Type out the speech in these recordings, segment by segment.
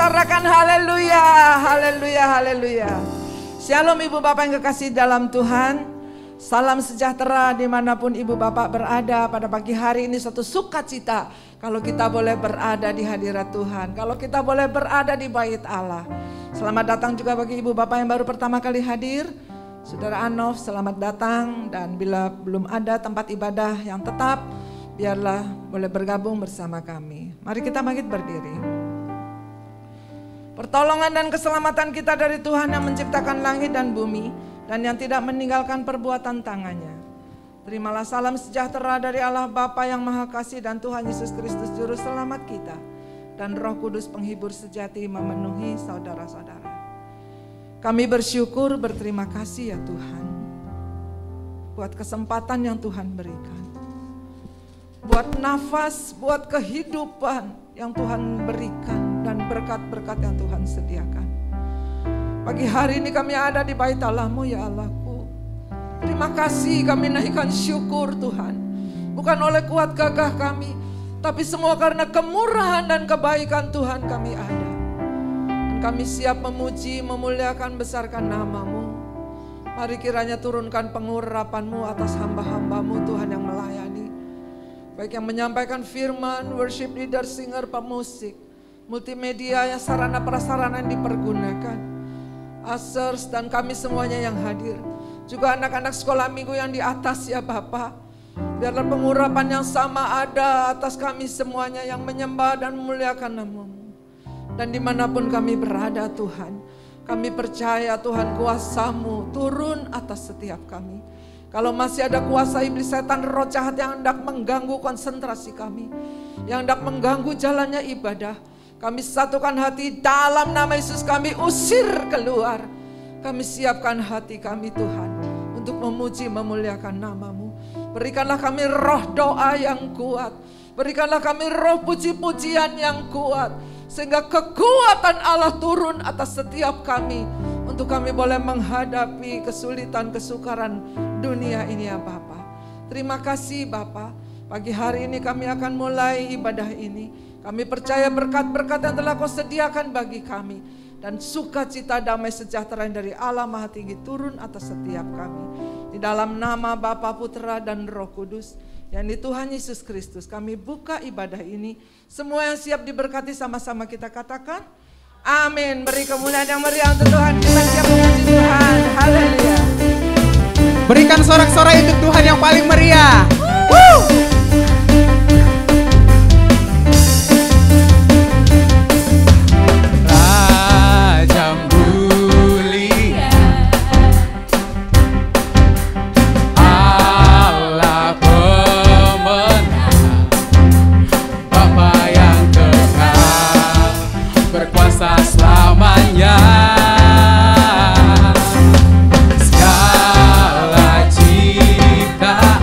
sorakan haleluya, haleluya, haleluya. Shalom Ibu Bapak yang kekasih dalam Tuhan. Salam sejahtera dimanapun Ibu Bapak berada pada pagi hari ini. Satu sukacita kalau kita boleh berada di hadirat Tuhan, kalau kita boleh berada di bait Allah. Selamat datang juga bagi Ibu Bapak yang baru pertama kali hadir. Saudara Anof, selamat datang. Dan bila belum ada tempat ibadah yang tetap, biarlah boleh bergabung bersama kami. Mari kita bangkit berdiri. Pertolongan dan keselamatan kita dari Tuhan yang menciptakan langit dan bumi dan yang tidak meninggalkan perbuatan tangannya. Terimalah salam sejahtera dari Allah Bapa yang Maha Kasih dan Tuhan Yesus Kristus Juru Selamat kita. Dan Roh Kudus penghibur sejati memenuhi saudara-saudara. Kami bersyukur, berterima kasih ya Tuhan. Buat kesempatan yang Tuhan berikan. Buat nafas, buat kehidupan yang Tuhan berikan. Dan berkat-berkat yang Tuhan sediakan. Pagi hari ini kami ada di bait Allah-Mu ya Allahku. Terima kasih, kami naikkan syukur Tuhan. Bukan oleh kuat gagah kami, tapi semua karena kemurahan dan kebaikan Tuhan kami ada. Dan kami siap memuji, memuliakan, besarkan nama-Mu. Mari kiranya turunkan pengurapan-Mu atas hamba-hamba-Mu Tuhan yang melayani. Baik yang menyampaikan firman, worship leader, singer, pemusik, multimedia, yang sarana prasarana yang dipergunakan, ushers dan kami semuanya yang hadir. Juga anak-anak sekolah minggu yang di atas ya Bapa. Biarlah pengurapan yang sama ada atas kami semuanya yang menyembah dan memuliakan nama-Mu. Dan dimanapun kami berada Tuhan, kami percaya Tuhan kuasa-Mu turun atas setiap kami. Kalau masih ada kuasa iblis setan roh jahat yang hendak mengganggu konsentrasi kami, yang hendak mengganggu jalannya ibadah, kami satukan hati dalam nama Yesus, kami usir keluar. Kami siapkan hati kami Tuhan untuk memuji memuliakan nama-Mu. Berikanlah kami roh doa yang kuat. Berikanlah kami roh puji-pujian yang kuat. Sehingga kekuatan Allah turun atas setiap kami. Untuk kami boleh menghadapi kesulitan, kesukaran dunia ini ya Bapa. Terima kasih Bapa. Pagi hari ini kami akan mulai ibadah ini. Kami percaya berkat-berkat yang telah Kau sediakan bagi kami. Dan sukacita damai sejahtera yang dari Allah Maha Tinggi turun atas setiap kami. Di dalam nama Bapa, Putra, dan Roh Kudus. Yang di Tuhan Yesus Kristus kami buka ibadah ini. Semua yang siap diberkati sama-sama kita katakan. Amin. Beri kemuliaan yang meriah untuk Tuhan. Kita siap memuji Tuhan. Haleluya. Berikan sorak-sorai untuk Tuhan yang paling meriah. Woo! Selamanya segala ciptaan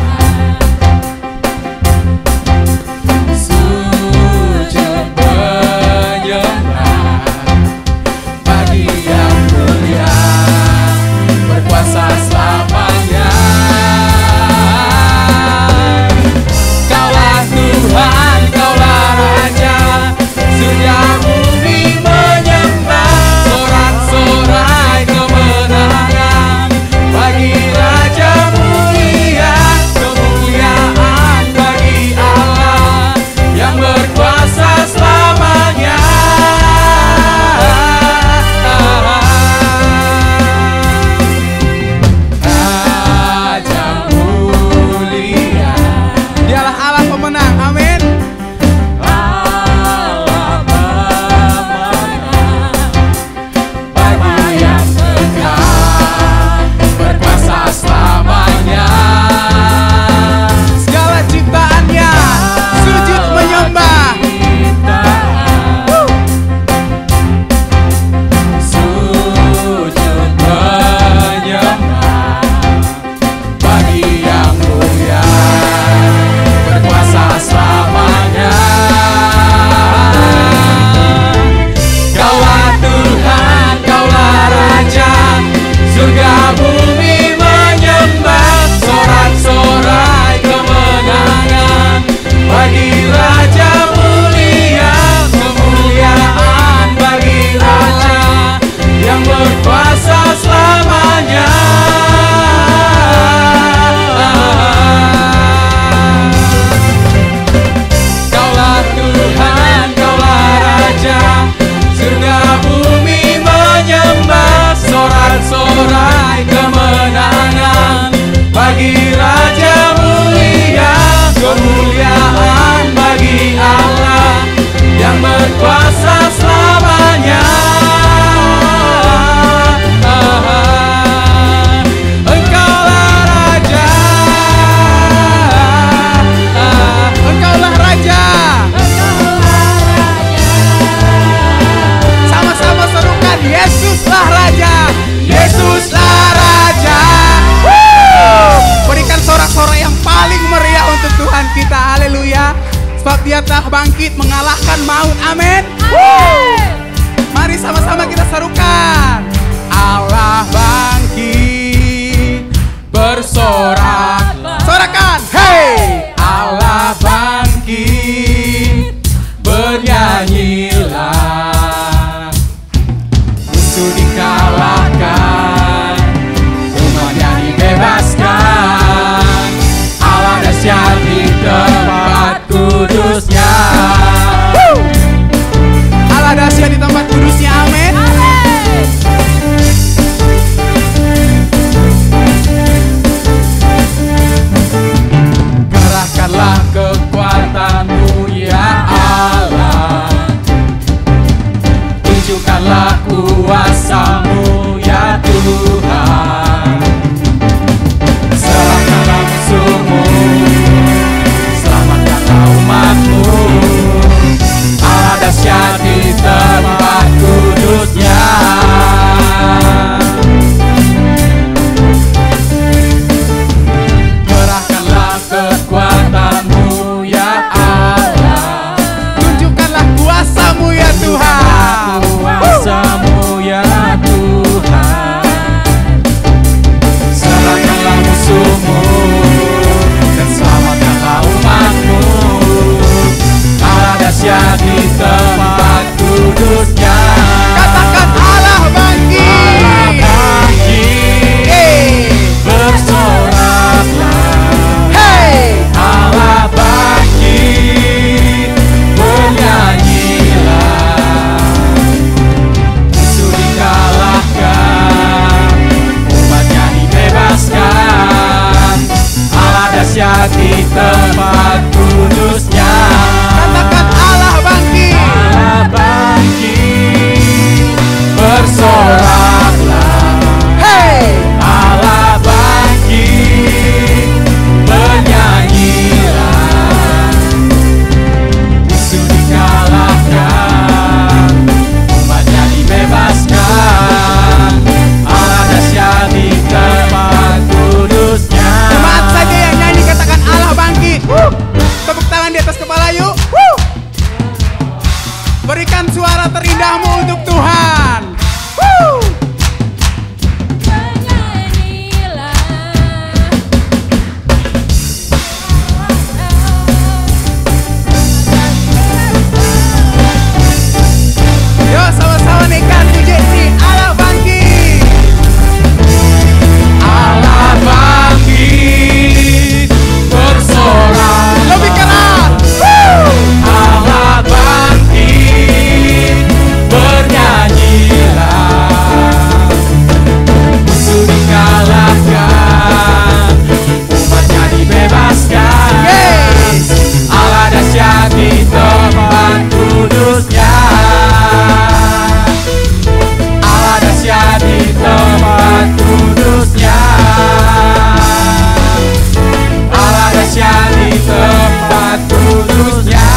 kudusnya. Allah dahsyat di tempat kudusnya, amin. Kerahkanlah kekuatan-Mu ya Allah, tunjukkanlah kuasa-Mu ya Tuhan. Serahkanlah musuh-Mu, selamatkanlah umat-Mu. Allah dahsyat di tempat kudusnya. Kerahkanlah kekuatan-Mu ya Allah, tunjukkanlah kuasa-Mu ya Tuhan. Kuasa-Mu ya Tuhan. Serahkanlah musuh-Mu dan selamatkanlah umat-Mu. Allah dahsyat di tempat kudusnya. Katakan Allah bangkit. Allah bangkit. Bersoraklah. Hey. Allah bangkit. Bernyanyilah. Musuh dikalahkan, umatnya dibebaskan. Allah dahsyat di tempat kudusnya. Katakan Allah bangkit. Allah bangkit. Bersoraklah. Hey. Allah bangkit. Bernyanyilah. Musuh dikalahkan, umatnya dibebaskan. Allah dahsyat di tempat kudusnya. Jemaat saja yang nyanyi katakan Allah bangkit. Tepuk tangan di atas kepala yuk. Berikan suara terindahmu untuk Tuhan. Yuk sama-sama naikkan puji ini. Allah bangkit. Allah bangkit. Bersorak. Lebih keras. Allah bangkit. Bernyanyilah. Musuh dikalahkan, umatnya dibebaskan. Allah dahsyat di tempat kudusnya. Allah dahsyat di tempat kudusnya. Allah dahsyat di tempat kudusnya.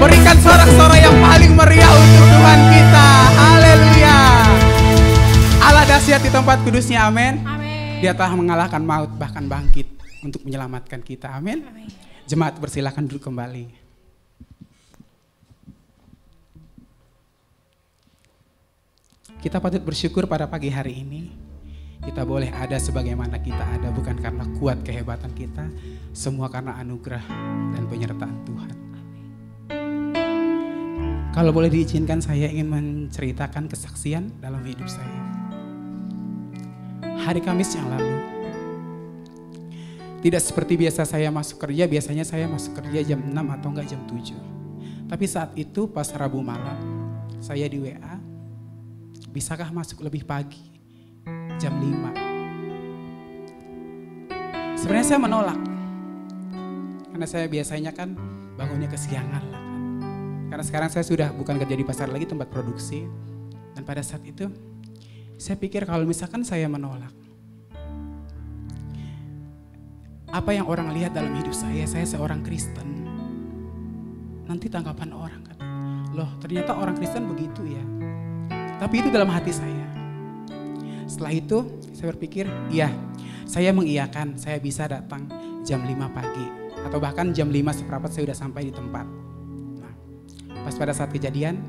Berikan sorak-sorai yang paling meriah untuk Tuhan kita. Haleluya. Allah dahsyat di tempat kudusnya, amin. Dia telah mengalahkan maut, bahkan bangkit untuk menyelamatkan kita, amin. Jemaat bersilakan duduk kembali. Kita patut bersyukur pada pagi hari ini. Kita boleh ada sebagaimana kita ada, bukan karena kuat kehebatan kita, semua karena anugerah dan penyertaan Tuhan. Kalau boleh diizinkan, saya ingin menceritakan kesaksian dalam hidup saya. Hari Kamis yang lalu, tidak seperti biasa saya masuk kerja, biasanya saya masuk kerja jam 6 atau enggak jam 7. Tapi saat itu pas Rabu malam, saya di WA, bisakah masuk lebih pagi, jam 5. Sebenarnya saya menolak, karena saya biasanya kan bangunnya kesiangan lah kan. Karena sekarang saya sudah bukan kerja di pasar lagi, tempat produksi. Dan pada saat itu, saya pikir kalau misalkan saya menolak, apa yang orang lihat dalam hidup saya seorang Kristen. Nanti tanggapan orang kata, loh ternyata orang Kristen begitu ya. Tapi itu dalam hati saya. Setelah itu saya berpikir, iya saya mengiyakan, saya bisa datang jam 5 pagi. Atau bahkan jam 5:15 saya sudah sampai di tempat. Nah, pas pada saat kejadian,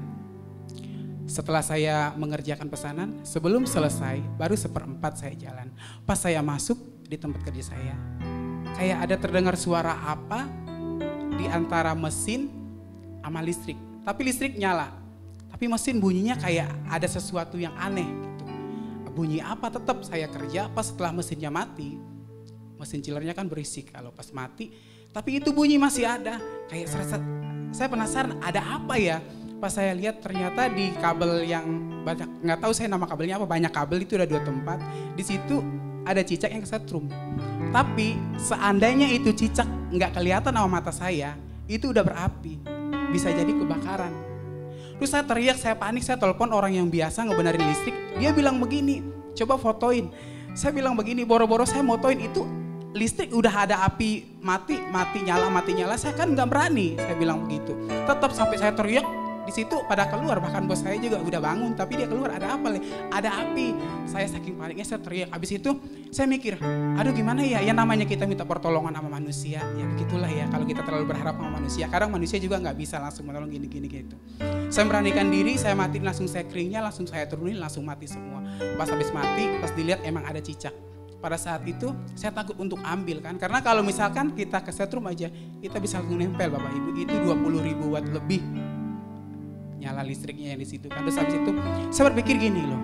setelah saya mengerjakan pesanan, sebelum selesai, baru 1/4 saya jalan. Pas saya masuk di tempat kerja saya, kayak ada terdengar suara apa di antara mesin sama listrik. Tapi listrik nyala, tapi mesin bunyinya kayak ada sesuatu yang aneh gitu. Bunyi apa, tetap saya kerja. Pas setelah mesinnya mati, mesin chillernya kan berisik kalau pas mati. Tapi itu bunyi masih ada. Kayak saya penasaran ada apa ya. Pas saya lihat ternyata di kabel yang banyak, nggak tahu saya nama kabelnya apa, banyak kabel itu ada 2 tempat. Di situ ada cicak yang kesetrum. Tapi seandainya itu cicak nggak kelihatan sama mata saya, itu udah berapi. Bisa jadi kebakaran. Terus saya teriak, saya panik, saya telepon orang yang biasa ngebenerin listrik. Dia bilang begini, coba fotoin. Saya bilang begini, boro-boro saya motoin itu listrik udah ada api mati nyala, saya kan nggak berani. Saya bilang begitu. Tetap sampai saya teriak, di situ pada keluar, bahkan bos saya juga udah bangun, tapi dia keluar, ada apa? Ada api. Saya saking paniknya saya teriak. Habis itu saya mikir, aduh gimana ya? Ya namanya kita minta pertolongan sama manusia, ya begitulah ya. Kalau kita terlalu berharap sama manusia, kadang manusia juga nggak bisa langsung menolong gini gitu. Saya beranikan diri, saya matiin langsung saya keringnya, langsung saya turunin, langsung mati semua. Pas habis mati, pas dilihat emang ada cicak. Pada saat itu saya takut untuk ambil kan, karena kalau misalkan kita kesetrum aja, kita bisa langsung nempel Bapak Ibu, itu 20.000 watt lebih nyala listriknya yang di situ kan. Terus habis itu saya berpikir gini loh,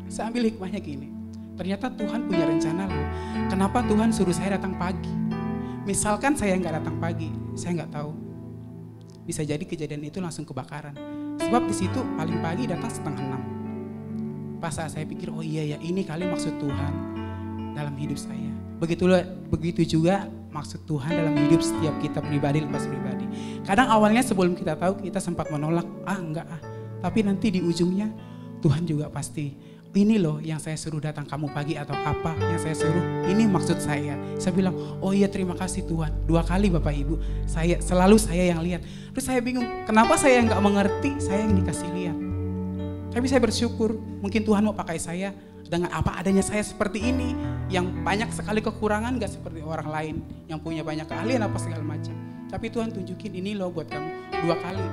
saya ambil hikmahnya gini, ternyata Tuhan punya rencana loh. Kenapa Tuhan suruh saya datang pagi? Misalkan saya nggak datang pagi, saya nggak tahu, bisa jadi kejadian itu langsung kebakaran. Sebab di situ paling pagi datang 5:30. Pas saya pikir, oh iya ya, ini kali maksud Tuhan dalam hidup saya. Begitu juga maksud Tuhan dalam hidup setiap kita pribadi lepas pribadi. Kadang awalnya sebelum kita tahu kita sempat menolak, enggak. Tapi nanti di ujungnya Tuhan juga pasti, ini loh yang saya suruh datang kamu pagi atau apa yang saya suruh, ini maksud saya. Saya bilang, oh iya terima kasih Tuhan. 2 kali Bapak Ibu, selalu saya yang lihat. Terus saya bingung, kenapa saya nggak mengerti, saya yang dikasih lihat. Tapi saya bersyukur, mungkin Tuhan mau pakai saya dengan apa adanya saya seperti ini. Yang banyak sekali kekurangan, gak seperti orang lain yang punya banyak keahlian apa segala macam. Tapi Tuhan tunjukin, ini loh buat kamu. 2 kali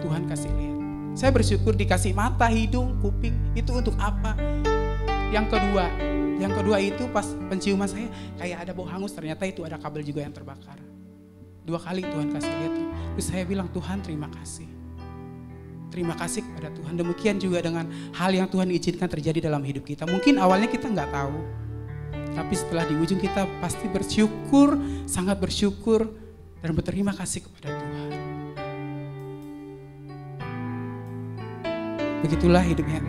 Tuhan kasih lihat. Saya bersyukur dikasih mata, hidung, kuping, itu untuk apa? Yang kedua itu pas penciuman saya kayak ada bau hangus, ternyata itu ada kabel juga yang terbakar. 2 kali Tuhan kasih lihat. Terus saya bilang, Tuhan terima kasih. Terima kasih kepada Tuhan. Demikian juga dengan hal yang Tuhan izinkan terjadi dalam hidup kita. Mungkin awalnya kita nggak tahu, tapi setelah di ujung kita pasti bersyukur, sangat bersyukur dan berterima kasih kepada Tuhan. Begitulah hidupnya,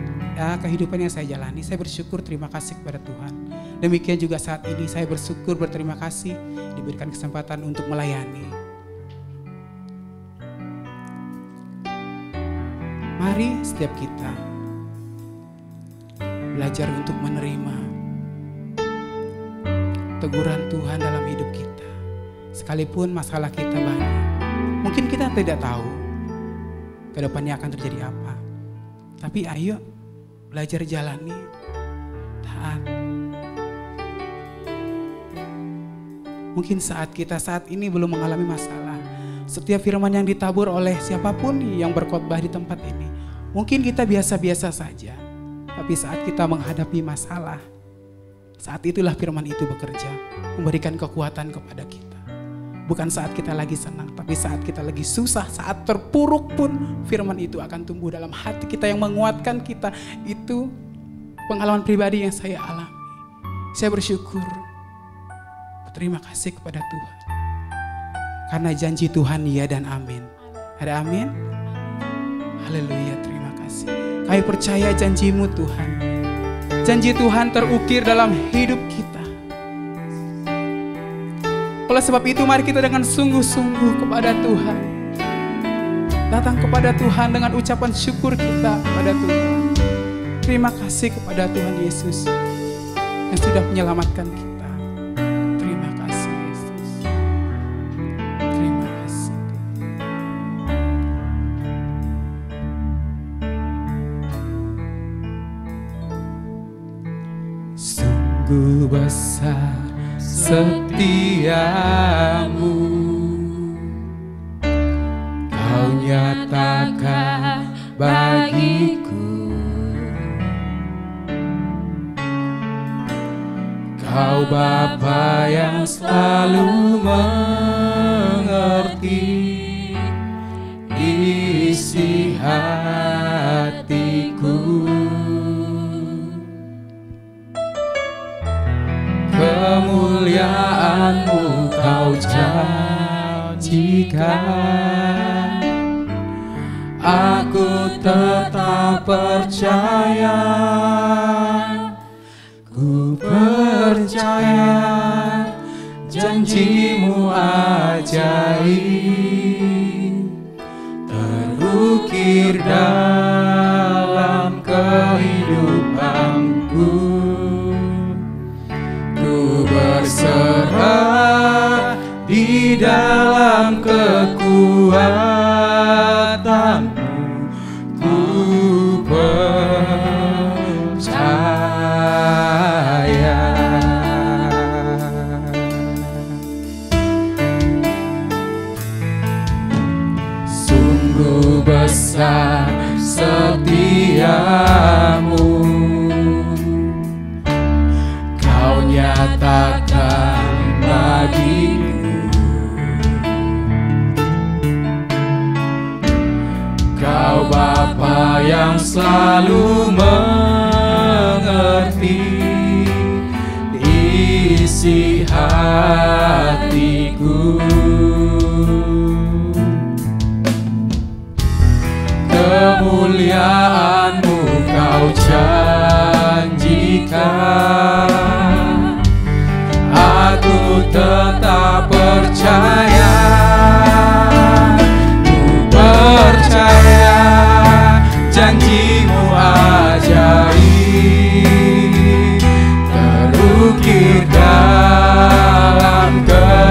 kehidupan yang saya jalani. Saya bersyukur, terima kasih kepada Tuhan. Demikian juga saat ini saya bersyukur, berterima kasih diberikan kesempatan untuk melayani. Mari setiap kita belajar untuk menerima teguran Tuhan dalam hidup kita. Sekalipun masalah kita banyak, mungkin kita tidak tahu ke depannya akan terjadi apa. Tapi ayo belajar jalani taat. Mungkin saat ini belum mengalami masalah, setiap firman yang ditabur oleh siapapun yang berkhotbah di tempat ini, mungkin kita biasa-biasa saja. Tapi saat kita menghadapi masalah, saat itulah firman itu bekerja, memberikan kekuatan kepada kita. Bukan saat kita lagi senang, tapi saat kita lagi susah, saat terpuruk pun firman itu akan tumbuh dalam hati kita yang menguatkan kita. Itu pengalaman pribadi yang saya alami. Saya bersyukur, terima kasih kepada Tuhan. Karena janji Tuhan ya dan amin. Ada amin? Haleluya, terima kasih. Kami percaya janji-Mu Tuhan. Janji Tuhan terukir dalam hidup kita. Oleh sebab itu mari kita dengan sungguh-sungguh kepada Tuhan. Datang kepada Tuhan dengan ucapan syukur kita kepada Tuhan. Terima kasih kepada Tuhan Yesus yang sudah menyelamatkan kita. Terima kasih Yesus. Terima kasih. Sungguh besar setiamu, Kau nyatakan bagiku. Kau Bapa yang selalu mengerti isi hatiku. Kemuliaan aku tetap percaya. Ku percaya janjimu ajaib, terukir dalam kehidupanku. Ku berserah di dalam kekuatanmu. Ku percaya. Sungguh besar setiamu, Kau nyatakan bagiku. Kau Bapa yang selalu mengerti isi hatiku. Kemuliaan-Mu Kau janjikan, aku tetap percaya. Ku percaya janji-Mu ajaib, terukir dalam kehidupanku.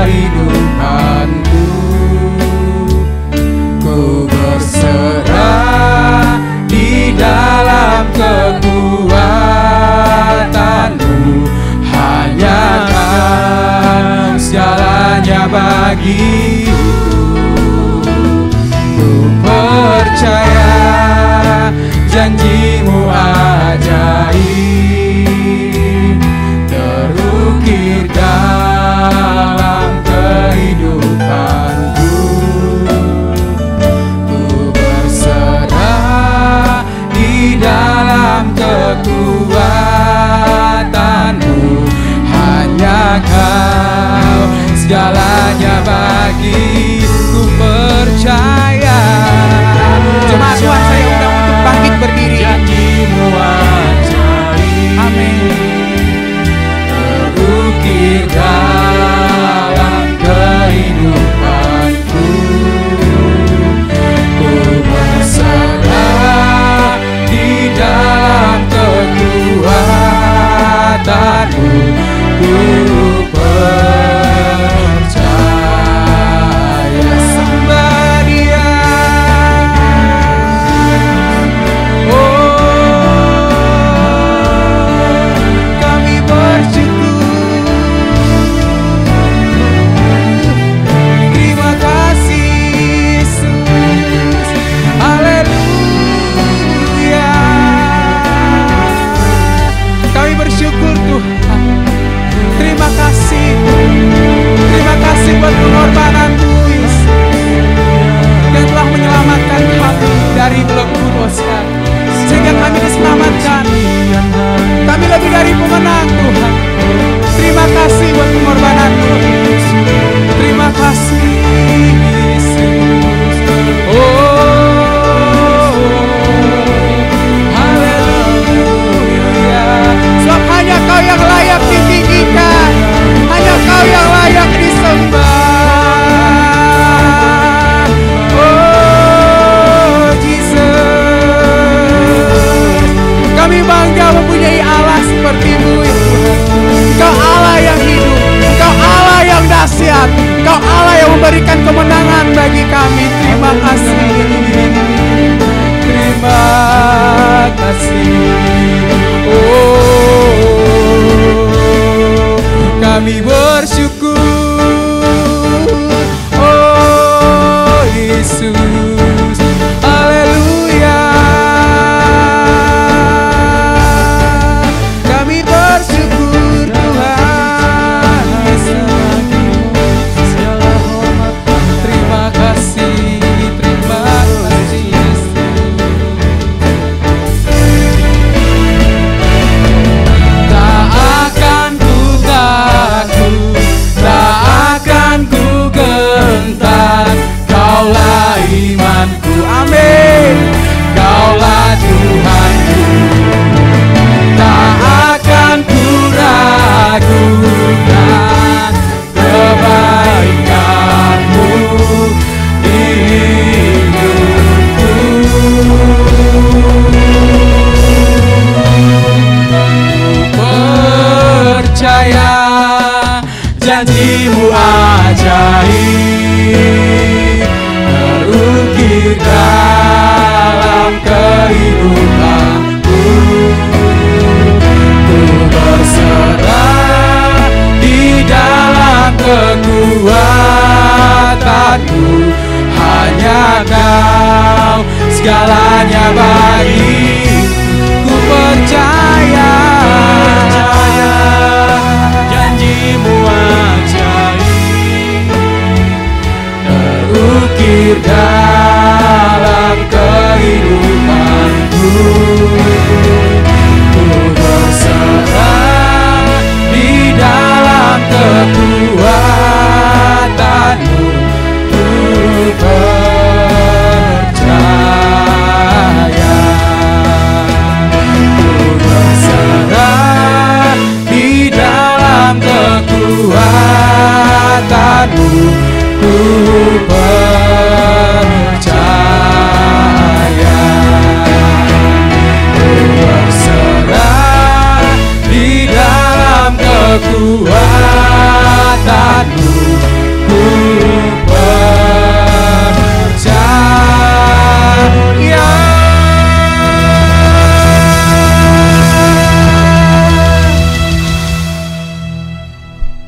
segalanya bagiku, percaya janjimu ajaib, terukir dalam kehidupanku. Ku berserah di dalam kekuatanmu, ku percaya. Ku berserah di dalam kekuatanmu, ku percaya. Ku berserah di dalam kekuatanmu, ku percaya.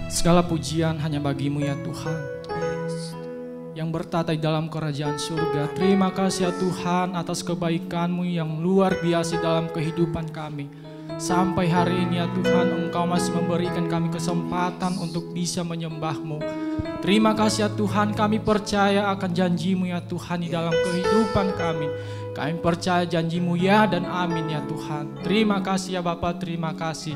Segala pujian hanya bagimu ya Tuhan, yang bertata di dalam kerajaan surga. Terima kasih ya Tuhan atas kebaikan-Mu yang luar biasa dalam kehidupan kami. Sampai hari ini ya Tuhan, Engkau masih memberikan kami kesempatan untuk bisa menyembah-Mu. Terima kasih ya Tuhan, kami percaya akan janji-Mu ya Tuhan di dalam kehidupan kami. Kami percaya janji-Mu ya dan amin ya Tuhan. Terima kasih ya Bapa, terima kasih.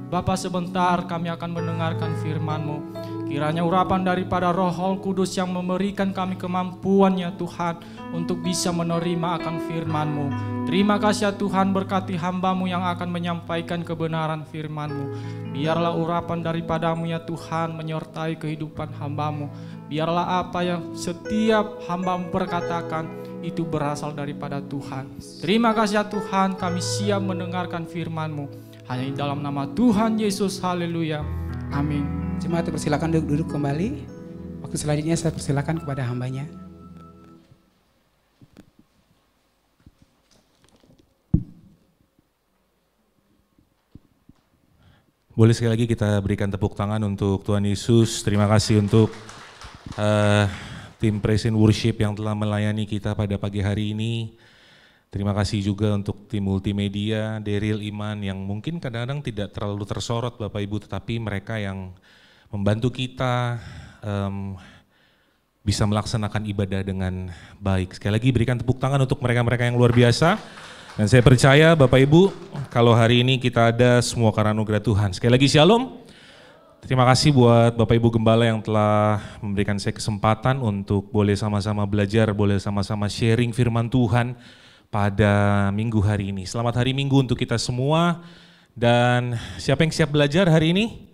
Bapa, sebentar kami akan mendengarkan firman-Mu. Kiranya urapan daripada Roh Kudus yang memberikan kami kemampuan ya Tuhan untuk bisa menerima akan firman-Mu. Terima kasih ya Tuhan, berkati hamba-Mu yang akan menyampaikan kebenaran firman-Mu. Biarlah urapan daripada-Mu ya Tuhan menyertai kehidupan hamba-Mu. Biarlah apa yang setiap hamba-Mu perkatakan itu berasal daripada Tuhan. Terima kasih ya Tuhan, kami siap mendengarkan firman-Mu. Hanya di dalam nama Tuhan Yesus, haleluya, amin. Jemaat persilakan duduk kembali. Waktu selanjutnya saya persilakan kepada hambanya. Boleh sekali lagi kita berikan tepuk tangan untuk Tuhan Yesus. Terima kasih untuk tim Praise and Worship yang telah melayani kita pada pagi hari ini. Terima kasih juga untuk tim multimedia, Daryl, Iman yang mungkin kadang-kadang tidak terlalu tersorot Bapak Ibu, tetapi mereka yang membantu kita bisa melaksanakan ibadah dengan baik. Sekali lagi berikan tepuk tangan untuk mereka-mereka yang luar biasa. Dan saya percaya Bapak Ibu, kalau hari ini kita ada semua karena anugerah Tuhan. Sekali lagi shalom. Terima kasih buat Bapak Ibu Gembala yang telah memberikan saya kesempatan untuk boleh sama-sama belajar, boleh sama-sama sharing firman Tuhan pada minggu hari ini. Selamat hari Minggu untuk kita semua. Dan siapa yang siap belajar hari ini?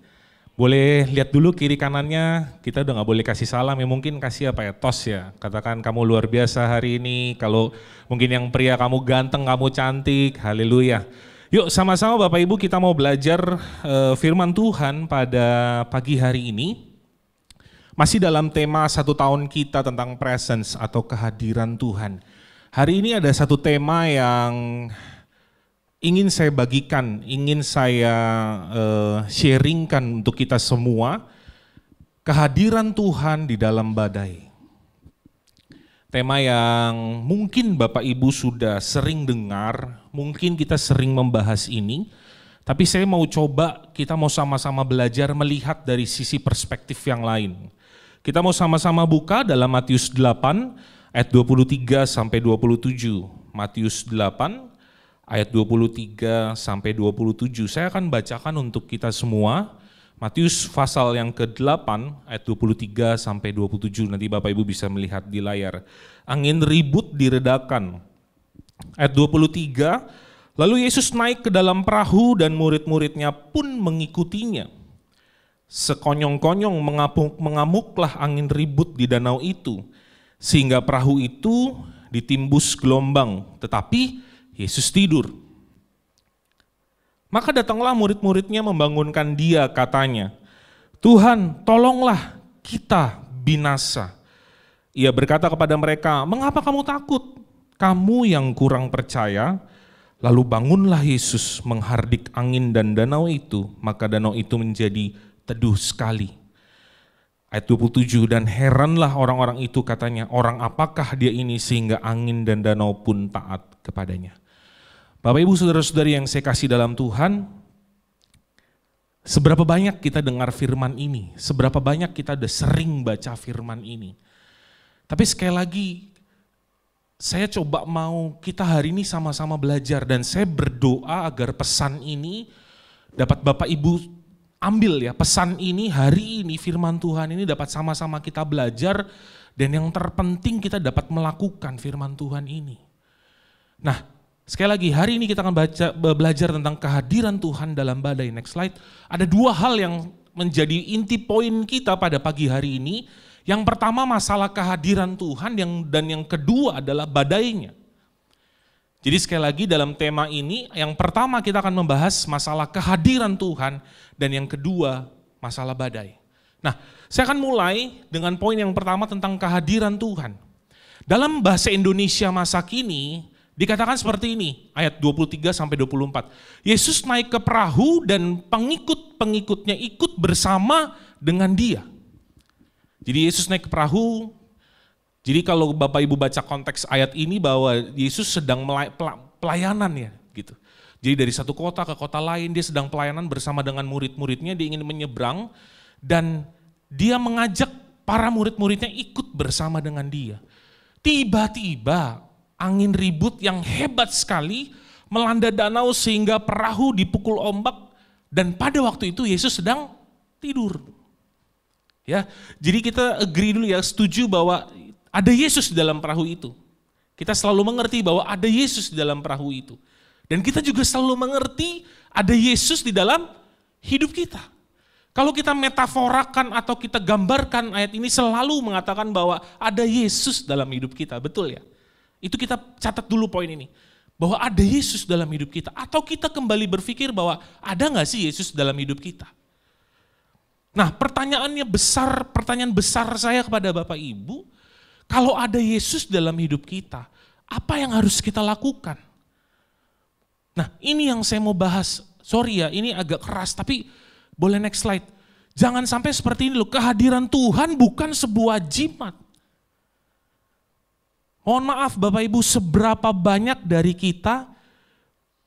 Boleh lihat dulu kiri kanannya, kita udah gak boleh kasih salam ya, mungkin kasih apa ya, tos ya. Katakan kamu luar biasa hari ini, kalau mungkin yang pria kamu ganteng, kamu cantik, haleluya. Yuk sama-sama Bapak Ibu kita mau belajar firman Tuhan pada pagi hari ini. Masih dalam tema 1 tahun kita tentang presence atau kehadiran Tuhan. Hari ini ada satu tema yang ingin saya bagikan, ingin saya sharingkan untuk kita semua, kehadiran Tuhan di dalam badai. Tema yang mungkin Bapak Ibu sudah sering dengar, mungkin kita sering membahas ini, tapi saya mau coba, kita mau sama-sama belajar melihat dari sisi perspektif yang lain. Kita mau sama-sama buka dalam Matius 8, ayat 23 sampai 27. Matius 8 ayat 23 sampai 27. Saya akan bacakan untuk kita semua. Matius pasal yang ke-8 ayat 23 sampai 27. Nanti Bapak Ibu bisa melihat di layar. Angin ribut diredakan. Ayat 23, lalu Yesus naik ke dalam perahu dan murid-muridnya pun mengikutinya. Sekonyong-konyong mengamuklah angin ribut di danau itu, sehingga perahu itu ditimbus gelombang, tetapi Yesus tidur. Maka datanglah murid-muridnya membangunkan dia, katanya, Tuhan, tolonglah kita binasa. Ia berkata kepada mereka, mengapa kamu takut? Kamu yang kurang percaya. Lalu bangunlah Yesus menghardik angin dan danau itu, maka danau itu menjadi teduh sekali. Ayat 27, dan heranlah orang-orang itu katanya, orang apakah dia ini sehingga angin dan danau pun taat kepadanya. Bapak Ibu Saudara-saudari yang saya kasih dalam Tuhan, seberapa banyak kita dengar firman ini, seberapa banyak kita udah sering baca firman ini. Tapi sekali lagi, saya coba mau kita hari ini sama-sama belajar dan saya berdoa agar pesan ini dapat Bapak Ibu ambil ya, pesan ini hari ini firman Tuhan ini dapat sama-sama kita belajar dan yang terpenting kita dapat melakukan firman Tuhan ini. Nah, sekali lagi hari ini kita akan belajar tentang kehadiran Tuhan dalam badai. Next slide. Ada dua hal yang menjadi inti poin kita pada pagi hari ini. Yang pertama masalah kehadiran Tuhan dan yang kedua adalah badainya. Jadi sekali lagi dalam tema ini, yang pertama kita akan membahas masalah kehadiran Tuhan dan yang kedua masalah badai. Nah, saya akan mulai dengan poin yang pertama tentang kehadiran Tuhan. Dalam bahasa Indonesia masa kini dikatakan seperti ini, ayat 23-24. Yesus naik ke perahu dan pengikut-pengikutnya ikut bersama dengan dia. Jadi Yesus naik ke perahu. Jadi kalau Bapak Ibu baca konteks ayat ini bahwa Yesus sedang pelayanan ya gitu. Jadi dari satu kota ke kota lain dia sedang pelayanan bersama dengan murid-muridnya, dia ingin menyeberang dan dia mengajak para murid-muridnya ikut bersama dengan dia. Tiba-tiba angin ribut yang hebat sekali melanda danau sehingga perahu dipukul ombak dan pada waktu itu Yesus sedang tidur. Ya, jadi kita agree dulu ya, setuju bahwa ada Yesus di dalam perahu itu. Kita selalu mengerti bahwa ada Yesus di dalam perahu itu. Dan kita juga selalu mengerti ada Yesus di dalam hidup kita. Kalau kita metaforakan atau kita gambarkan ayat ini selalu mengatakan bahwa ada Yesus dalam hidup kita, betul ya? Itu kita catat dulu poin ini. Bahwa ada Yesus dalam hidup kita. Atau kita kembali berpikir bahwa ada gak sih Yesus dalam hidup kita? Nah pertanyaan besar saya kepada Bapak Ibu, kalau ada Yesus dalam hidup kita, apa yang harus kita lakukan? Nah ini yang saya mau bahas, sorry ya ini agak keras tapi boleh next slide. Jangan sampai seperti ini loh, kehadiran Tuhan bukan sebuah jimat. Mohon maaf Bapak Ibu, seberapa banyak dari kita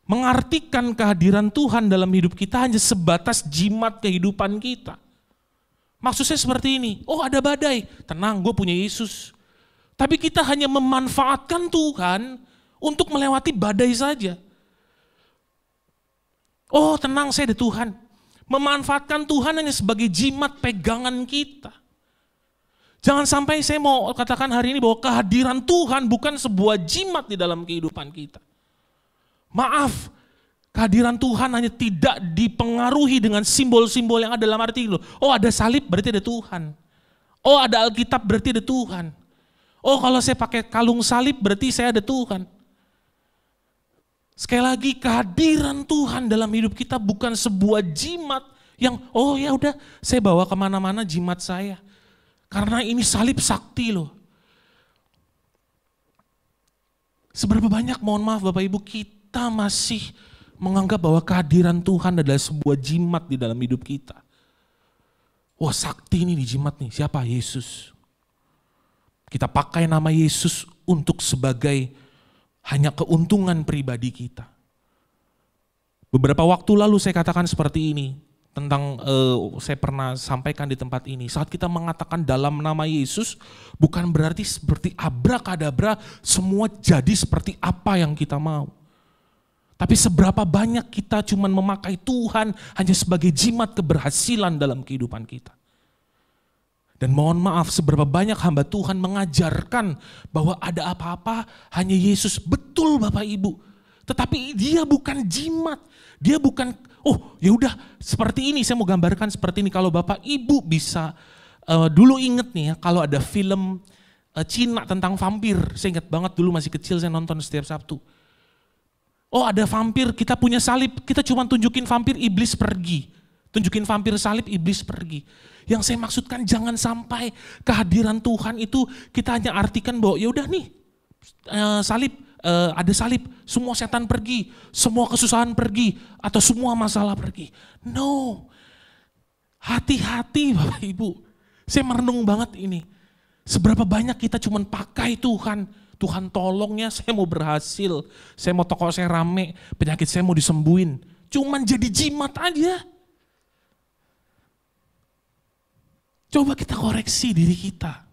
mengartikan kehadiran Tuhan dalam hidup kita hanya sebatas jimat kehidupan kita. Maksud saya seperti ini, oh ada badai, tenang gue punya Yesus. Tapi kita hanya memanfaatkan Tuhan untuk melewati badai saja. Oh tenang saya ada Tuhan. Memanfaatkan Tuhan hanya sebagai jimat pegangan kita. Jangan sampai saya mau katakan hari ini bahwa kehadiran Tuhan bukan sebuah jimat di dalam kehidupan kita. Maaf, kehadiran Tuhan hanya tidak dipengaruhi dengan simbol-simbol yang ada dalam arti itu. Oh ada salib berarti ada Tuhan. Oh ada Alkitab berarti ada Tuhan. Oh kalau saya pakai kalung salib berarti saya ada Tuhan. Sekali lagi kehadiran Tuhan dalam hidup kita bukan sebuah jimat yang oh ya udah saya bawa kemana-mana jimat saya. Karena ini salib sakti loh. Seberapa banyak mohon maaf Bapak Ibu kita masih menganggap bahwa kehadiran Tuhan adalah sebuah jimat di dalam hidup kita. Wah sakti ini di jimat nih, siapa? Yesus. Kita pakai nama Yesus untuk sebagai hanya keuntungan pribadi kita. Beberapa waktu lalu saya katakan seperti ini, tentang saya pernah sampaikan di tempat ini. Saat kita mengatakan dalam nama Yesus, bukan berarti seperti abrakadabra semua jadi seperti apa yang kita mau. Tapi seberapa banyak kita cuma memakai Tuhan hanya sebagai jimat keberhasilan dalam kehidupan kita. Dan mohon maaf seberapa banyak hamba Tuhan mengajarkan bahwa ada apa-apa hanya Yesus. Betul Bapak Ibu. Tetapi dia bukan jimat. Dia bukan, oh ya udah seperti ini saya mau gambarkan seperti ini. Kalau Bapak Ibu bisa dulu inget nih ya kalau ada film Cina tentang vampir. Saya ingat banget dulu masih kecil saya nonton setiap Sabtu. Oh ada vampir, kita punya salib, kita cuma tunjukin vampir, iblis pergi. Tunjukin vampir salib, iblis pergi. Yang saya maksudkan jangan sampai kehadiran Tuhan itu kita hanya artikan bahwa ya udah nih salib, ada salib, semua setan pergi, semua kesusahan pergi, atau semua masalah pergi. No, hati-hati Bapak Ibu. Saya merenung banget ini. Seberapa banyak kita cuman pakai Tuhan. Tuhan tolong ya, saya mau berhasil. Saya mau toko saya rame, penyakit saya mau disembuhin. Cuman jadi jimat aja. Coba kita koreksi diri kita.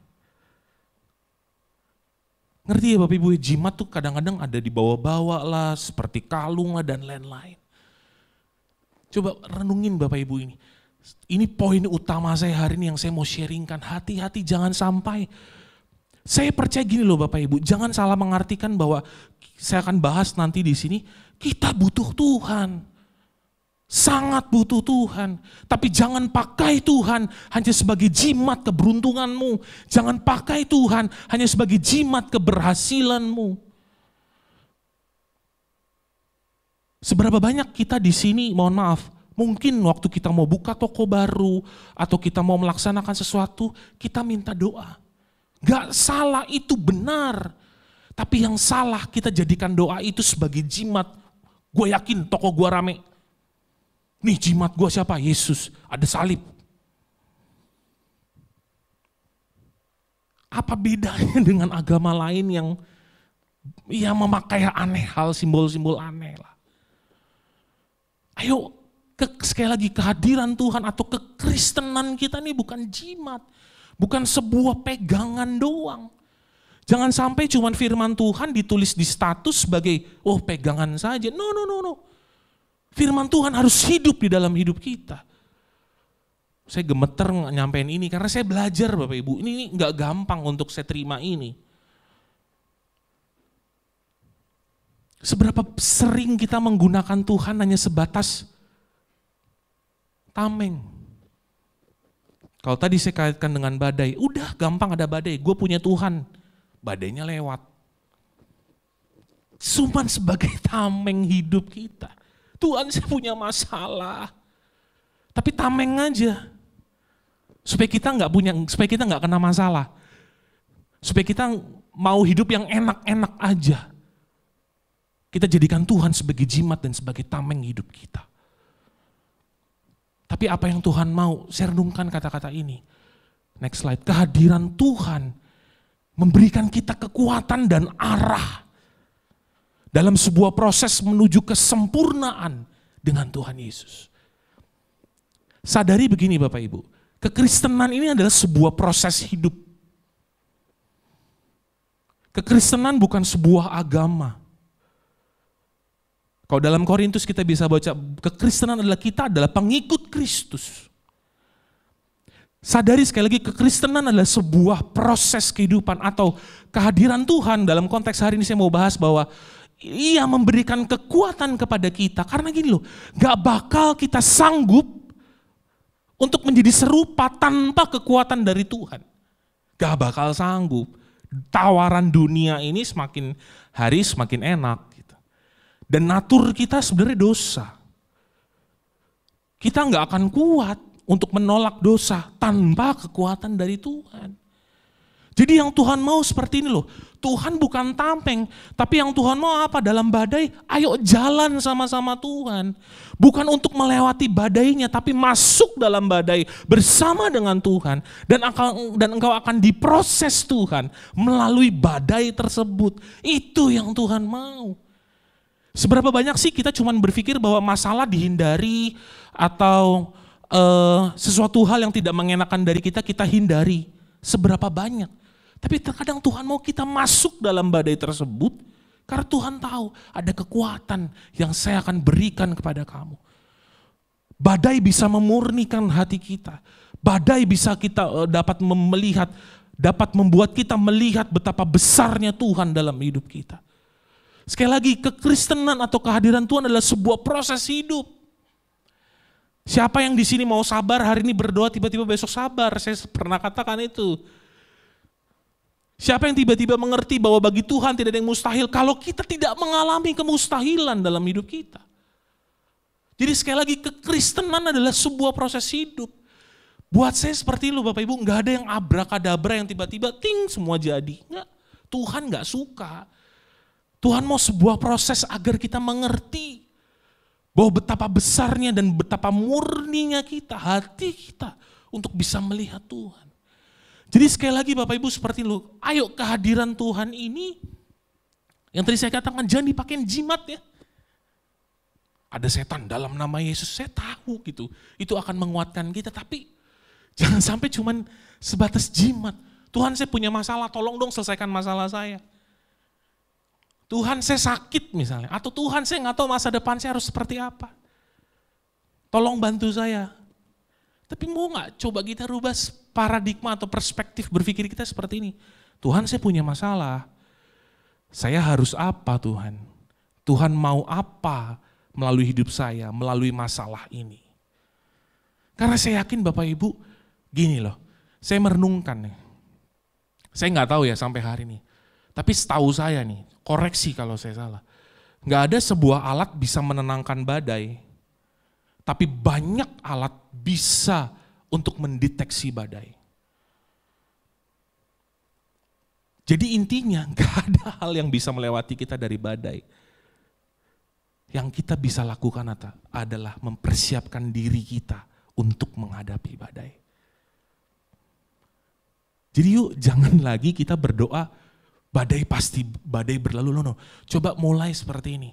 Ngerti ya Bapak Ibu, jimat tuh kadang-kadang ada di bawah-bawah lah, seperti kalung lah dan lain-lain. Coba renungin Bapak Ibu ini. Ini poin utama saya hari ini yang saya mau sharingkan. Hati-hati jangan sampai. Saya percaya gini loh Bapak Ibu, jangan salah mengartikan bahwa saya akan bahas nanti di sini, kita butuh Tuhan. Sangat butuh Tuhan. Tapi jangan pakai Tuhan hanya sebagai jimat keberuntunganmu. Jangan pakai Tuhan hanya sebagai jimat keberhasilanmu. Seberapa banyak kita di sini, mohon maaf, mungkin waktu kita mau buka toko baru atau kita mau melaksanakan sesuatu, kita minta doa. Gak salah, itu benar. Tapi yang salah kita jadikan doa itu sebagai jimat. Gue yakin toko gue rame. Nih jimat gue siapa? Yesus, ada salib. Apa bedanya dengan agama lain yang memakai aneh, hal simbol-simbol aneh lah. Ayo, sekali lagi kehadiran Tuhan atau kekristenan kita ini bukan jimat. Bukan sebuah pegangan doang. Jangan sampai cuman firman Tuhan ditulis di status sebagai, pegangan saja. No. Firman Tuhan harus hidup di dalam hidup kita. Saya gemeter nyampein ini karena saya belajar Bapak Ibu. Ini gak gampang untuk saya terima ini. Seberapa sering kita menggunakan Tuhan hanya sebatas tameng. Kalau tadi saya kaitkan dengan badai, udah gampang ada badai, gue punya Tuhan. Badainya lewat. Cuman sebagai tameng hidup kita. Tuhan saya punya masalah. Tapi tameng aja. Supaya kita nggak kena masalah. Supaya kita mau hidup yang enak-enak aja. Kita jadikan Tuhan sebagai jimat dan sebagai tameng hidup kita. Tapi apa yang Tuhan mau, saya renungkan kata-kata ini. Next slide, kehadiran Tuhan memberikan kita kekuatan dan arah dalam sebuah proses menuju kesempurnaan dengan Tuhan Yesus. Sadari begini Bapak Ibu, kekristenan ini adalah sebuah proses hidup. Kekristenan bukan sebuah agama. Kalau dalam Korintus kita bisa baca, kekristenan kita adalah pengikut Kristus. Sadari sekali lagi, kekristenan adalah sebuah proses kehidupan atau kehadiran Tuhan. Dalam konteks hari ini saya mau bahas bahwa Ia memberikan kekuatan kepada kita. Karena gini loh, gak bakal kita sanggup untuk menjadi serupa tanpa kekuatan dari Tuhan. Gak bakal sanggup. Tawaran dunia ini semakin hari semakin enak. Gitu. Dan natur kita sebenarnya dosa. Kita gak akan kuat untuk menolak dosa tanpa kekuatan dari Tuhan. Jadi yang Tuhan mau seperti ini loh. Tuhan bukan tameng, tapi yang Tuhan mau apa? Dalam badai, ayo jalan sama-sama Tuhan. Bukan untuk melewati badainya, tapi masuk dalam badai bersama dengan Tuhan. Dan engkau akan diproses Tuhan melalui badai tersebut. Itu yang Tuhan mau. Seberapa banyak sih kita cuma berpikir bahwa masalah dihindari atau sesuatu hal yang tidak mengenakan dari kita hindari. Seberapa banyak. Tapi terkadang Tuhan mau kita masuk dalam badai tersebut karena Tuhan tahu ada kekuatan yang saya akan berikan kepada kamu. Badai bisa memurnikan hati kita. Badai bisa kita dapat melihat, dapat membuat kita melihat betapa besarnya Tuhan dalam hidup kita. Sekali lagi, kekristenan atau kehadiran Tuhan adalah sebuah proses hidup. Siapa yang di sini mau sabar hari ini berdoa tiba-tiba besok sabar? Saya pernah katakan itu. Siapa yang tiba-tiba mengerti bahwa bagi Tuhan tidak ada yang mustahil kalau kita tidak mengalami kemustahilan dalam hidup kita. Jadi sekali lagi kekristenan adalah sebuah proses hidup. Buat saya seperti itu Bapak Ibu, gak ada yang abrakadabra yang tiba-tiba ting semua jadi. Enggak, Tuhan gak suka. Tuhan mau sebuah proses agar kita mengerti bahwa betapa besarnya dan betapa murninya kita, hati kita untuk bisa melihat Tuhan. Jadi sekali lagi Bapak Ibu seperti lu, ayo kehadiran Tuhan ini, yang tadi saya katakan jangan dipakein jimat ya. Ada setan dalam nama Yesus, saya tahu gitu. Itu akan menguatkan kita, tapi jangan sampai cuman sebatas jimat. Tuhan saya punya masalah, tolong dong selesaikan masalah saya. Tuhan saya sakit misalnya, atau Tuhan saya nggak tahu masa depan saya harus seperti apa. Tolong bantu saya. Tapi mau nggak coba kita rubah paradigma atau perspektif berpikir kita seperti ini. Tuhan saya punya masalah, saya harus apa Tuhan? Tuhan mau apa melalui hidup saya, melalui masalah ini? Karena saya yakin Bapak Ibu, gini loh, saya merenungkan nih. Saya nggak tahu ya sampai hari ini. Tapi setahu saya nih, koreksi kalau saya salah. Nggak ada sebuah alat bisa menenangkan badai. Tapi banyak alat bisa untuk mendeteksi badai. Jadi intinya nggak ada hal yang bisa melewati kita dari badai. Yang kita bisa lakukan adalah mempersiapkan diri kita untuk menghadapi badai. Jadi yuk jangan lagi kita berdoa badai pasti, badai berlalu. No. Coba mulai seperti ini.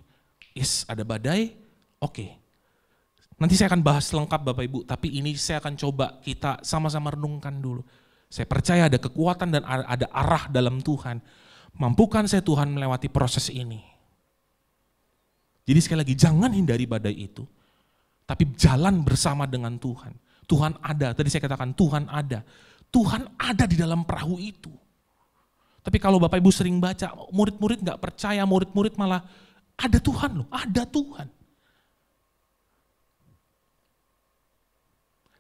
Ada badai, oke. Nanti saya akan bahas lengkap Bapak Ibu, tapi ini saya akan coba kita sama-sama renungkan dulu. Saya percaya ada kekuatan dan ada arah dalam Tuhan. Mampukan saya Tuhan melewati proses ini. Jadi sekali lagi, jangan hindari badai itu, tapi jalan bersama dengan Tuhan. Tuhan ada, tadi saya katakan Tuhan ada. Tuhan ada di dalam perahu itu. Tapi kalau Bapak Ibu sering baca, murid-murid gak percaya, murid-murid malah ada Tuhan loh, ada Tuhan.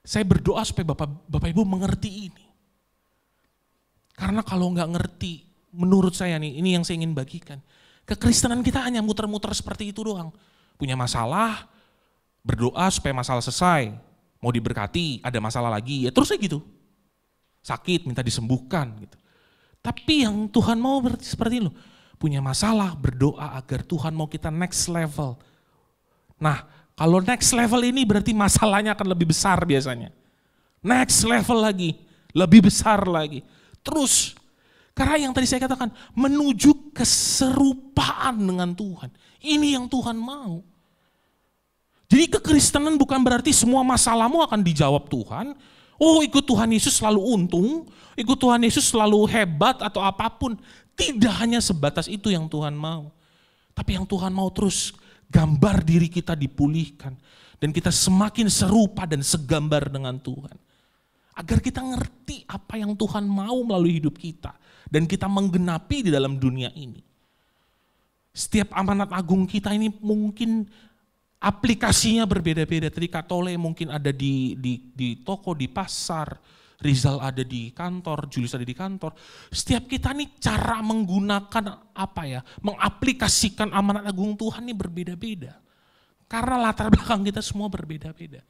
Saya berdoa supaya Bapak Ibu mengerti ini. Karena kalau nggak ngerti, menurut saya nih, ini yang saya ingin bagikan. Kekristenan kita hanya muter-muter seperti itu doang. Punya masalah, berdoa supaya masalah selesai. Mau diberkati, ada masalah lagi, ya terus aja gitu. Sakit, minta disembuhkan gitu. Tapi yang Tuhan mau seperti itu. Punya masalah, berdoa agar Tuhan mau kita next level. Nah, kalau next level ini berarti masalahnya akan lebih besar biasanya. Next level lagi, lebih besar lagi. Terus, karena yang tadi saya katakan, menuju keserupaan dengan Tuhan. Ini yang Tuhan mau. Jadi kekristenan bukan berarti semua masalahmu akan dijawab Tuhan. Oh ikut Tuhan Yesus selalu untung, ikut Tuhan Yesus selalu hebat atau apapun. Tidak hanya sebatas itu yang Tuhan mau. Tapi yang Tuhan mau terus gambar diri kita dipulihkan. Dan kita semakin serupa dan segambar dengan Tuhan. Agar kita ngerti apa yang Tuhan mau melalui hidup kita. Dan kita menggenapi di dalam dunia ini. Setiap amanat agung kita ini mungkin aplikasinya berbeda-beda. Tadi Katole mungkin ada di toko, di pasar. Rizal ada di kantor, Julius ada di kantor. Setiap kita nih cara menggunakan mengaplikasikan amanat agung Tuhan ini berbeda-beda. Karena latar belakang kita semua berbeda-beda.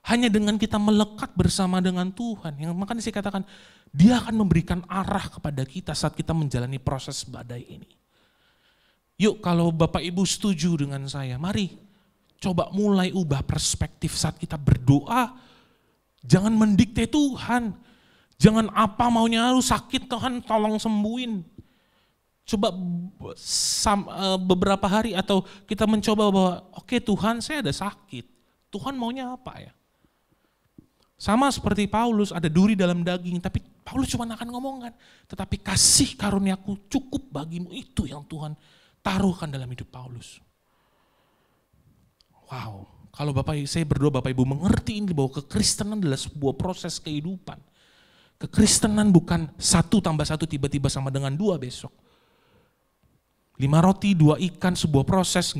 Hanya dengan kita melekat bersama dengan Tuhan, yang makanya saya katakan Dia akan memberikan arah kepada kita saat kita menjalani proses badai ini. Yuk kalau Bapak Ibu setuju dengan saya, mari coba mulai ubah perspektif saat kita berdoa. Jangan mendikte Tuhan. Jangan apa maunya lu sakit Tuhan tolong sembuhin. Coba beberapa hari atau kita mencoba bahwa oke, Tuhan saya ada sakit. Tuhan maunya apa ya? Sama seperti Paulus ada duri dalam daging. Tapi Paulus cuma akan ngomong kan. Tetapi kasih karuniaku cukup bagimu, itu yang Tuhan taruhkan dalam hidup Paulus. Wow. Kalau saya berdoa Bapak Ibu mengerti ini bahwa kekristenan adalah sebuah proses kehidupan. Kekristenan bukan 1 tambah 1 tiba-tiba sama dengan 2 besok. 5 roti, 2 ikan, sebuah proses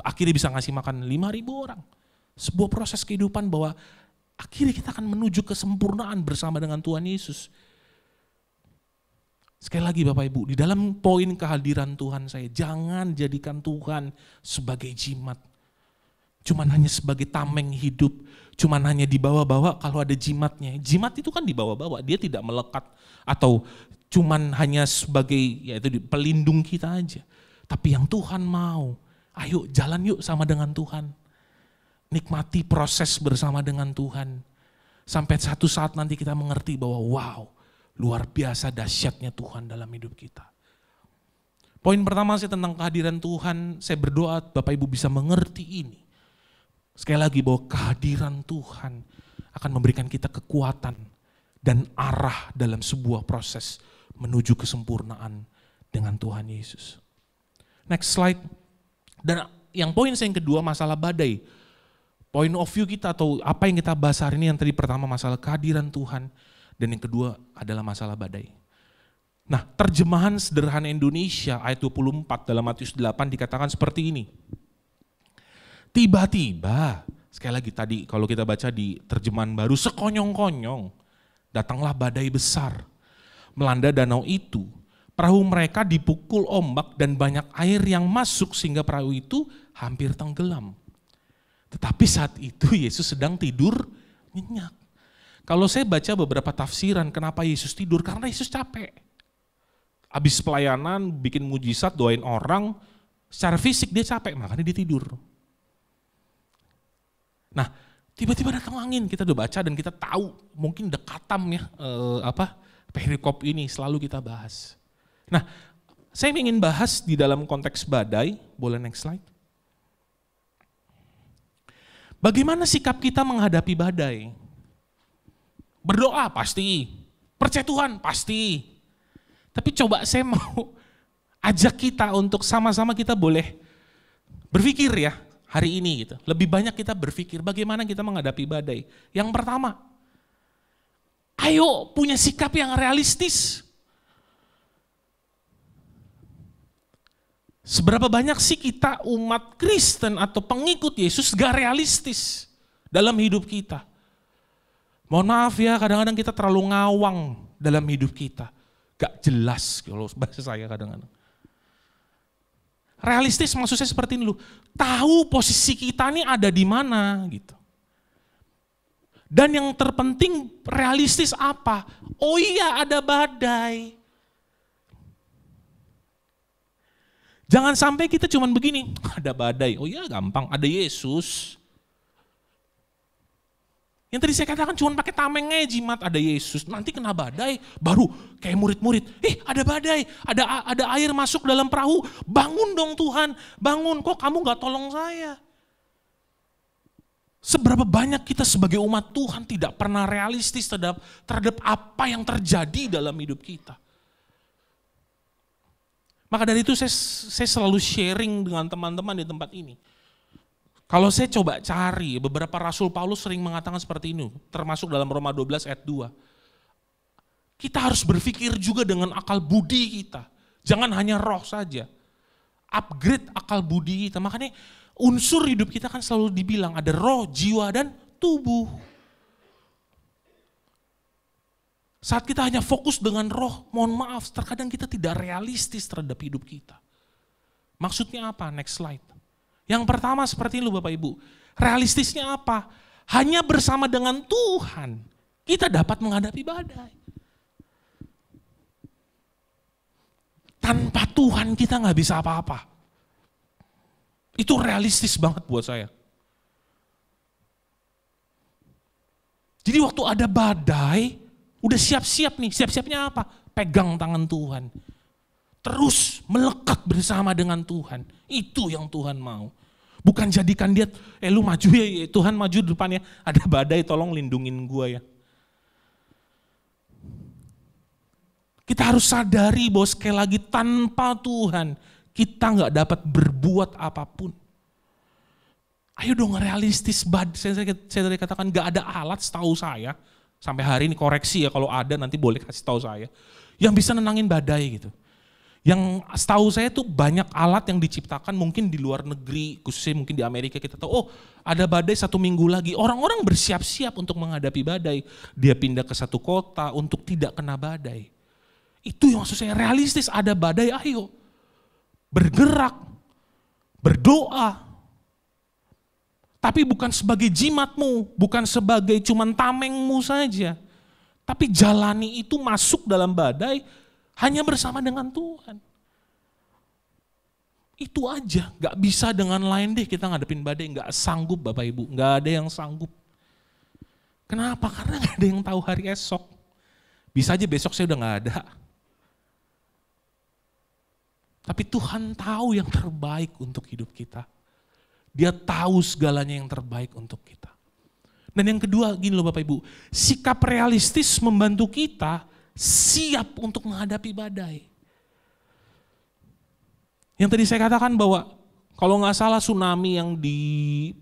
akhirnya bisa ngasih makan 5.000 orang. Sebuah proses kehidupan bahwa akhirnya kita akan menuju kesempurnaan bersama dengan Tuhan Yesus. Sekali lagi Bapak Ibu, di dalam poin kehadiran Tuhan saya, jangan jadikan Tuhan sebagai jimat. Cuman hanya sebagai tameng hidup, cuman hanya dibawa-bawa kalau ada jimatnya. Jimat itu kan dibawa-bawa, dia tidak melekat atau cuman hanya sebagai pelindung kita aja. Tapi yang Tuhan mau, ayo jalan yuk sama dengan Tuhan. Nikmati proses bersama dengan Tuhan. Sampai satu saat nanti kita mengerti bahwa wow, luar biasa dahsyatnya Tuhan dalam hidup kita. Poin pertama saya tentang kehadiran Tuhan, saya berdoa Bapak Ibu bisa mengerti ini. Sekali lagi bahwa kehadiran Tuhan akan memberikan kita kekuatan dan arah dalam sebuah proses menuju kesempurnaan dengan Tuhan Yesus. Next slide. Dan yang poin saya yang kedua masalah badai. Point of view kita atau apa yang kita bahas hari ini yang tadi pertama masalah kehadiran Tuhan dan yang kedua adalah masalah badai. Nah, terjemahan sederhana Indonesia ayat 24 dalam Matius 8 dikatakan seperti ini. Tiba-tiba, sekali lagi tadi kalau kita baca di terjemahan baru, sekonyong-konyong datanglah badai besar melanda danau itu. Perahu mereka dipukul ombak dan banyak air yang masuk sehingga perahu itu hampir tenggelam. Tetapi saat itu Yesus sedang tidur nyenyak. Kalau saya baca beberapa tafsiran kenapa Yesus tidur, karena Yesus capek. Habis pelayanan, bikin mujizat, doain orang, secara fisik dia capek, makanya dia tidur. Nah, tiba-tiba datang angin, kita udah baca dan kita tahu, mungkin udah katam ya, perikop ini selalu kita bahas. Nah, saya ingin bahas di dalam konteks badai, boleh next slide. Bagaimana sikap kita menghadapi badai? Berdoa pasti, percaya Tuhan pasti. Tapi coba saya mau ajak kita untuk sama-sama kita boleh berpikir ya hari ini gitu. Lebih banyak kita berpikir bagaimana kita menghadapi badai. Yang pertama, ayo punya sikap yang realistis. Seberapa banyak sih kita umat Kristen atau pengikut Yesus gak realistis dalam hidup kita? Mohon maaf ya, kadang-kadang kita terlalu ngawang dalam hidup kita. Gak jelas kalau bahasa saya kadang-kadang. Realistis maksud saya seperti ini loh. Tahu posisi kita ini ada di mana gitu. Dan yang terpenting realistis apa? Oh iya ada badai. Jangan sampai kita cuman begini, ada badai, oh iya gampang, ada Yesus. Yang tadi saya katakan cuma pakai tameng aja jimat, ada Yesus, nanti kena badai, baru kayak murid-murid, ada badai, ada air masuk dalam perahu, bangun dong Tuhan, bangun, kok kamu gak tolong saya? Seberapa banyak kita sebagai umat Tuhan tidak pernah realistis terhadap apa yang terjadi dalam hidup kita. Maka dari itu saya selalu sharing dengan teman-teman di tempat ini. Kalau saya coba cari, beberapa Rasul Paulus sering mengatakan seperti ini, termasuk dalam Roma 12 ayat 2. Kita harus berpikir juga dengan akal budi kita. Jangan hanya roh saja. Upgrade akal budi kita. Makanya unsur hidup kita kan selalu dibilang ada roh, jiwa, dan tubuh. Saat kita hanya fokus dengan roh, mohon maaf, terkadang kita tidak realistis terhadap hidup kita. Maksudnya apa? Next slide. Yang pertama seperti ini Bapak Ibu, realistisnya apa? Hanya bersama dengan Tuhan, kita dapat menghadapi badai. Tanpa Tuhan kita nggak bisa apa-apa. Itu realistis banget buat saya. Jadi waktu ada badai, udah siap-siap nih, siap-siapnya apa? Pegang tangan Tuhan. Terus melekat bersama dengan Tuhan. Itu yang Tuhan mau. Bukan jadikan dia, lu maju ya, Tuhan maju di depannya. Ada badai, tolong lindungin gua ya. Kita harus sadari bahwa sekali lagi tanpa Tuhan, kita gak dapat berbuat apapun. Ayo dong realistis, saya tadi katakan gak ada alat setahu saya. Sampai hari ini koreksi ya, kalau ada nanti boleh kasih tahu saya. Yang bisa nenangin badai gitu. Yang setahu saya tuh banyak alat yang diciptakan mungkin di luar negeri, khususnya mungkin di Amerika kita tahu, oh ada badai 1 minggu lagi. Orang-orang bersiap-siap untuk menghadapi badai. Dia pindah ke satu kota untuk tidak kena badai. Itu yang maksud saya realistis, ada badai ayo. Bergerak, berdoa. Tapi bukan sebagai jimatmu, bukan sebagai cuman tamengmu saja. Tapi jalani itu masuk dalam badai hanya bersama dengan Tuhan. Itu aja, gak bisa dengan lain deh kita ngadepin badai, gak sanggup Bapak Ibu, gak ada yang sanggup. Kenapa? Karena gak ada yang tahu hari esok. Bisa aja besok saya udah gak ada. Tapi Tuhan tahu yang terbaik untuk hidup kita. Dia tahu segalanya yang terbaik untuk kita. Dan yang kedua gini loh Bapak Ibu, sikap realistis membantu kita siap untuk menghadapi badai. Yang tadi saya katakan bahwa kalau nggak salah tsunami yang di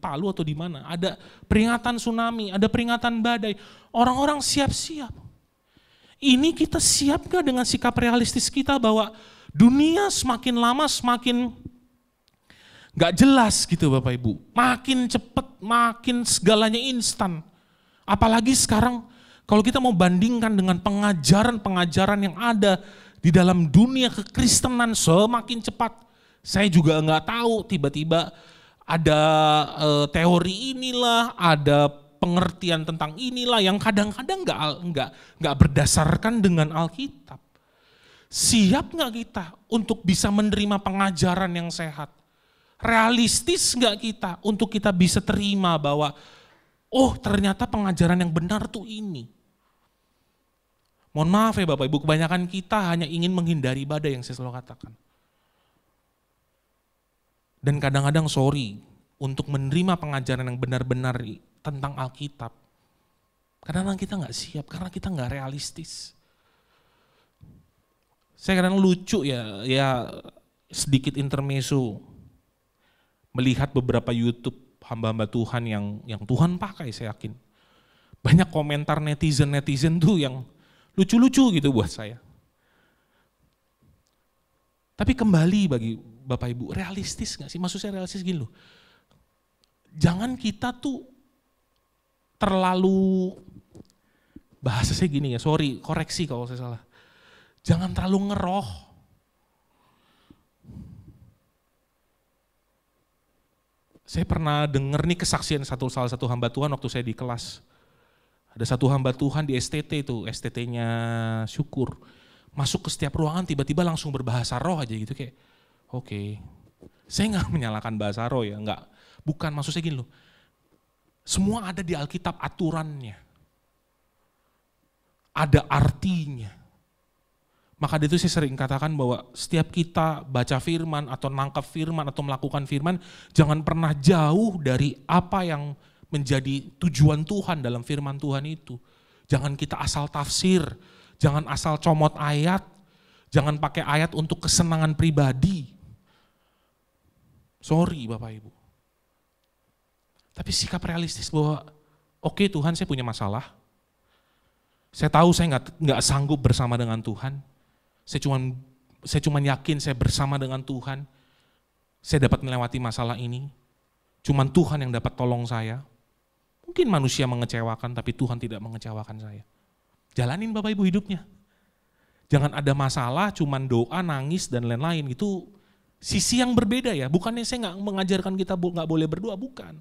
Palu atau di mana, ada peringatan tsunami, ada peringatan badai. Orang-orang siap-siap. Ini kita siap gak dengan sikap realistis kita bahwa dunia semakin lama semakin gak jelas gitu Bapak Ibu. Makin cepat, makin segalanya instan. Apalagi sekarang kalau kita mau bandingkan dengan pengajaran-pengajaran yang ada di dalam dunia kekristenan semakin cepat. Saya juga nggak tahu tiba-tiba ada teori inilah, ada pengertian tentang inilah yang kadang-kadang nggak berdasarkan dengan Alkitab. Siap nggak kita untuk bisa menerima pengajaran yang sehat? Realistis nggak kita untuk kita bisa terima bahwa oh ternyata pengajaran yang benar tuh ini. Mohon maaf ya Bapak Ibu, kebanyakan kita hanya ingin menghindari badai yang saya selalu katakan. Dan kadang-kadang sorry, untuk menerima pengajaran yang benar-benar tentang Alkitab, kadang-kadang kita nggak siap karena kita nggak realistis. Saya kadang lucu ya sedikit intermezzo, melihat beberapa YouTube hamba-hamba Tuhan yang Tuhan pakai saya yakin. Banyak komentar netizen tuh yang lucu-lucu gitu buat saya. Tapi kembali bagi Bapak Ibu, realistis gak sih? Maksud saya realistis gini loh. Jangan kita tuh terlalu, bahasa saya gini ya, sorry, koreksi kalau saya salah. Jangan terlalu ngeroh. Saya pernah dengar nih kesaksian salah satu hamba Tuhan waktu saya di kelas. Ada satu hamba Tuhan di STT itu, STT-nya Syukur. Masuk ke setiap ruangan tiba-tiba langsung berbahasa roh aja gitu kayak, oke. Saya nggak menyalahkan bahasa roh ya, nggak. Bukan, maksud saya gini loh. Semua ada di Alkitab aturannya. Ada artinya. Maka dari itu saya sering katakan bahwa setiap kita baca firman atau nangkap firman atau melakukan firman, jangan pernah jauh dari apa yang menjadi tujuan Tuhan dalam firman Tuhan itu. Jangan kita asal tafsir, jangan asal comot ayat, jangan pakai ayat untuk kesenangan pribadi. Sorry Bapak Ibu. Tapi sikap realistis bahwa oke, Tuhan saya punya masalah. Saya tahu saya nggak sanggup bersama dengan Tuhan. Saya cuma yakin saya bersama dengan Tuhan. Saya dapat melewati masalah ini. Cuman Tuhan yang dapat tolong saya. Mungkin manusia mengecewakan, tapi Tuhan tidak mengecewakan saya. Jalanin Bapak Ibu hidupnya. Jangan ada masalah, cuman doa, nangis, dan lain-lain. Itu sisi yang berbeda ya. Bukannya saya nggak mengajarkan kita nggak boleh berdoa, bukan.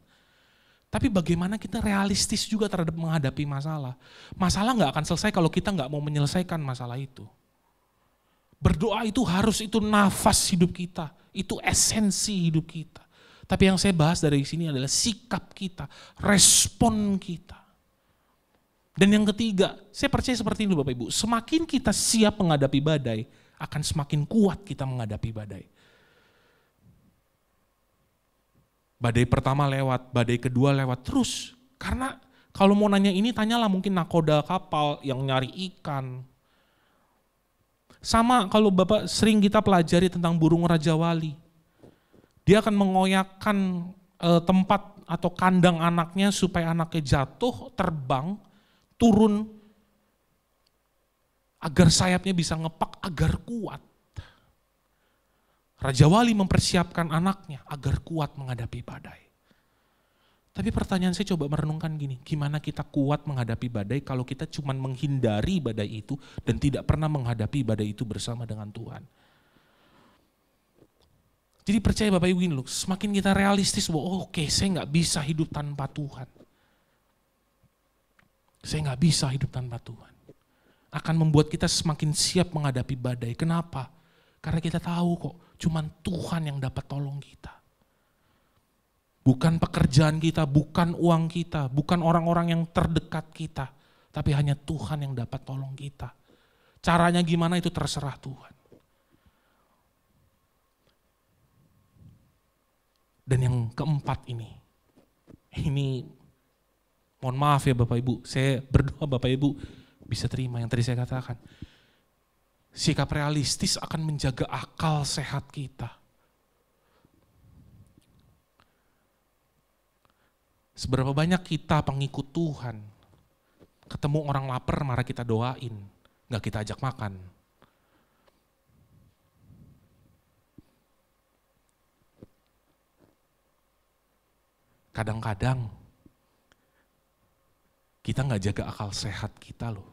Tapi bagaimana kita realistis juga terhadap menghadapi masalah. Masalah nggak akan selesai kalau kita nggak mau menyelesaikan masalah itu. Berdoa itu harus, itu nafas hidup kita. Itu esensi hidup kita. Tapi yang saya bahas dari sini adalah sikap kita, respon kita. Dan yang ketiga, saya percaya seperti ini Bapak Ibu, semakin kita siap menghadapi badai, akan semakin kuat kita menghadapi badai. Badai pertama lewat, badai kedua lewat terus. Karena kalau mau nanya ini, tanyalah mungkin nakoda kapal yang nyari ikan. Sama kalau Bapak sering kita pelajari tentang burung Raja Wali. Dia akan mengoyakkan tempat atau kandang anaknya supaya anaknya jatuh, terbang, turun, agar sayapnya bisa ngepak, agar kuat. Raja Wali mempersiapkan anaknya agar kuat menghadapi badai. Tapi pertanyaan saya coba merenungkan gini, gimana kita kuat menghadapi badai kalau kita cuma menghindari badai itu dan tidak pernah menghadapi badai itu bersama dengan Tuhan. Jadi percaya Bapak Ibu gini loh, semakin kita realistis bahwa oke, saya nggak bisa hidup tanpa Tuhan. Saya nggak bisa hidup tanpa Tuhan. Akan membuat kita semakin siap menghadapi badai. Kenapa? Karena kita tahu kok, cuman Tuhan yang dapat tolong kita. Bukan pekerjaan kita, bukan uang kita, bukan orang-orang yang terdekat kita. Tapi hanya Tuhan yang dapat tolong kita. Caranya gimana itu terserah Tuhan. Dan yang keempat ini mohon maaf ya Bapak Ibu, saya berdoa Bapak Ibu bisa terima yang tadi saya katakan. Sikap realistis akan menjaga akal sehat kita. Seberapa banyak kita pengikut Tuhan, ketemu orang lapar marah kita doain, gak kita ajak makan. Kadang-kadang kita gak jaga akal sehat kita loh.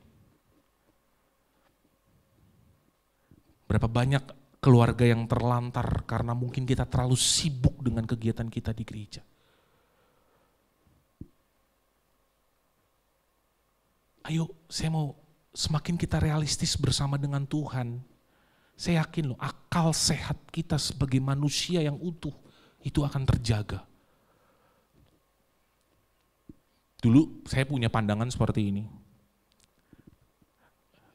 Berapa banyak keluarga yang terlantar karena mungkin kita terlalu sibuk dengan kegiatan kita di gereja. Ayo, saya mau semakin kita realistis bersama dengan Tuhan, saya yakin loh akal sehat kita sebagai manusia yang utuh itu akan terjaga. Dulu saya punya pandangan seperti ini.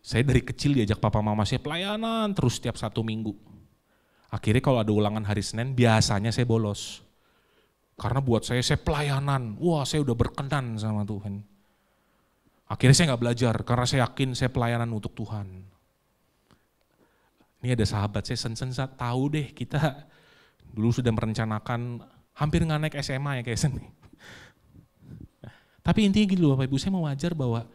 Saya dari kecil diajak papa mama saya pelayanan terus setiap 1 minggu. Akhirnya kalau ada ulangan hari Senin biasanya saya bolos. Karena buat saya pelayanan, wah saya udah berkenan sama Tuhan. Akhirnya saya gak belajar karena saya yakin saya pelayanan untuk Tuhan. Ini ada sahabat saya Sen tahu deh kita dulu sudah merencanakan hampir gak naik SMA ya kayak Sen. Tapi intinya gitu loh Bapak Ibu, saya mau wajar bahwa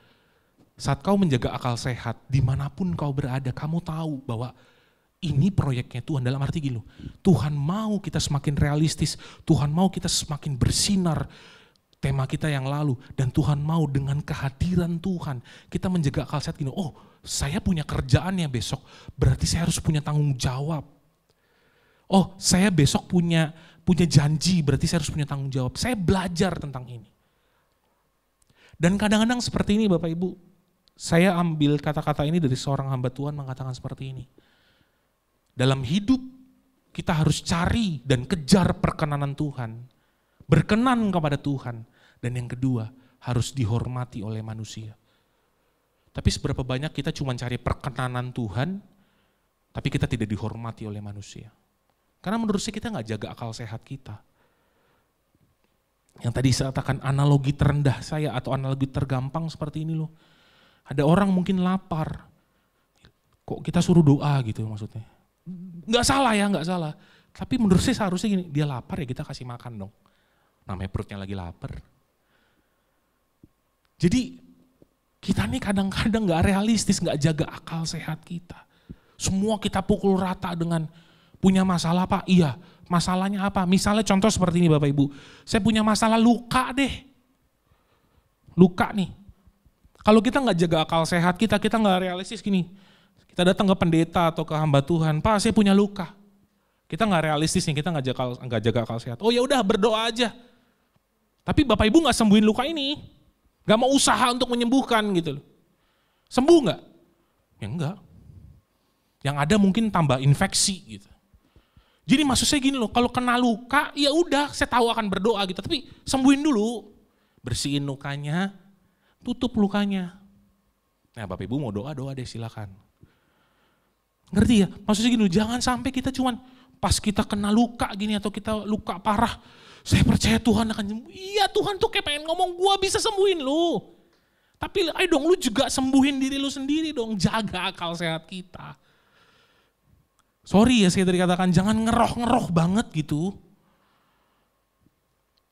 saat kau menjaga akal sehat, dimanapun kau berada, kamu tahu bahwa ini proyeknya Tuhan. Dalam arti gini loh, Tuhan mau kita semakin realistis, Tuhan mau kita semakin bersinar, tema kita yang lalu, dan Tuhan mau dengan kehadiran Tuhan, kita menjaga akal sehat gini, oh saya punya kerjaan ya besok, berarti saya harus punya tanggung jawab. Oh saya besok punya janji, berarti saya harus punya tanggung jawab. Saya belajar tentang ini. Dan kadang-kadang seperti ini Bapak Ibu, saya ambil kata-kata ini dari seorang hamba Tuhan mengatakan seperti ini. Dalam hidup kita harus cari dan kejar perkenanan Tuhan. Berkenan kepada Tuhan. Dan yang kedua, harus dihormati oleh manusia. Tapi seberapa banyak kita cuma cari perkenanan Tuhan, tapi kita tidak dihormati oleh manusia. Karena menurut saya kita gak jaga akal sehat kita. Yang tadi saya katakan analogi terendah saya atau analogi tergampang seperti ini loh. Ada orang mungkin lapar, kok kita suruh doa gitu maksudnya. Nggak salah ya, nggak salah. Tapi menurut saya seharusnya gini, dia lapar ya kita kasih makan dong. Namanya perutnya lagi lapar. Jadi kita nih kadang-kadang nggak realistis, nggak jaga akal sehat kita. Semua kita pukul rata dengan punya masalah Pak, iya. Masalahnya apa? Misalnya contoh seperti ini Bapak Ibu, saya punya masalah luka deh. Luka nih. Kalau kita nggak jaga akal sehat kita nggak realistis gini. Kita datang ke pendeta atau ke hamba Tuhan, Pak saya punya luka. Kita nggak realistis nih, kita nggak jaga akal sehat. Oh ya udah berdoa aja. Tapi Bapak Ibu nggak sembuhin luka ini, nggak mau usaha untuk menyembuhkan gitu loh. Sembuh nggak? Ya enggak. Yang ada mungkin tambah infeksi gitu. Jadi maksud saya gini loh, kalau kena luka ya udah saya tahu akan berdoa gitu, tapi sembuhin dulu. Bersihin lukanya, tutup lukanya. Nah Bapak Ibu mau doa deh silakan. Ngerti ya? Maksudnya gini loh, jangan sampai kita cuman pas kita kena luka gini atau kita luka parah, saya percaya Tuhan akan sembuh. Iya Tuhan tuh kayak pengen ngomong gua bisa sembuhin lu. Tapi ayo dong lu juga sembuhin diri lu sendiri dong, jaga akal sehat kita. Sorry ya saya tadi katakan jangan ngeroh-ngeroh banget gitu.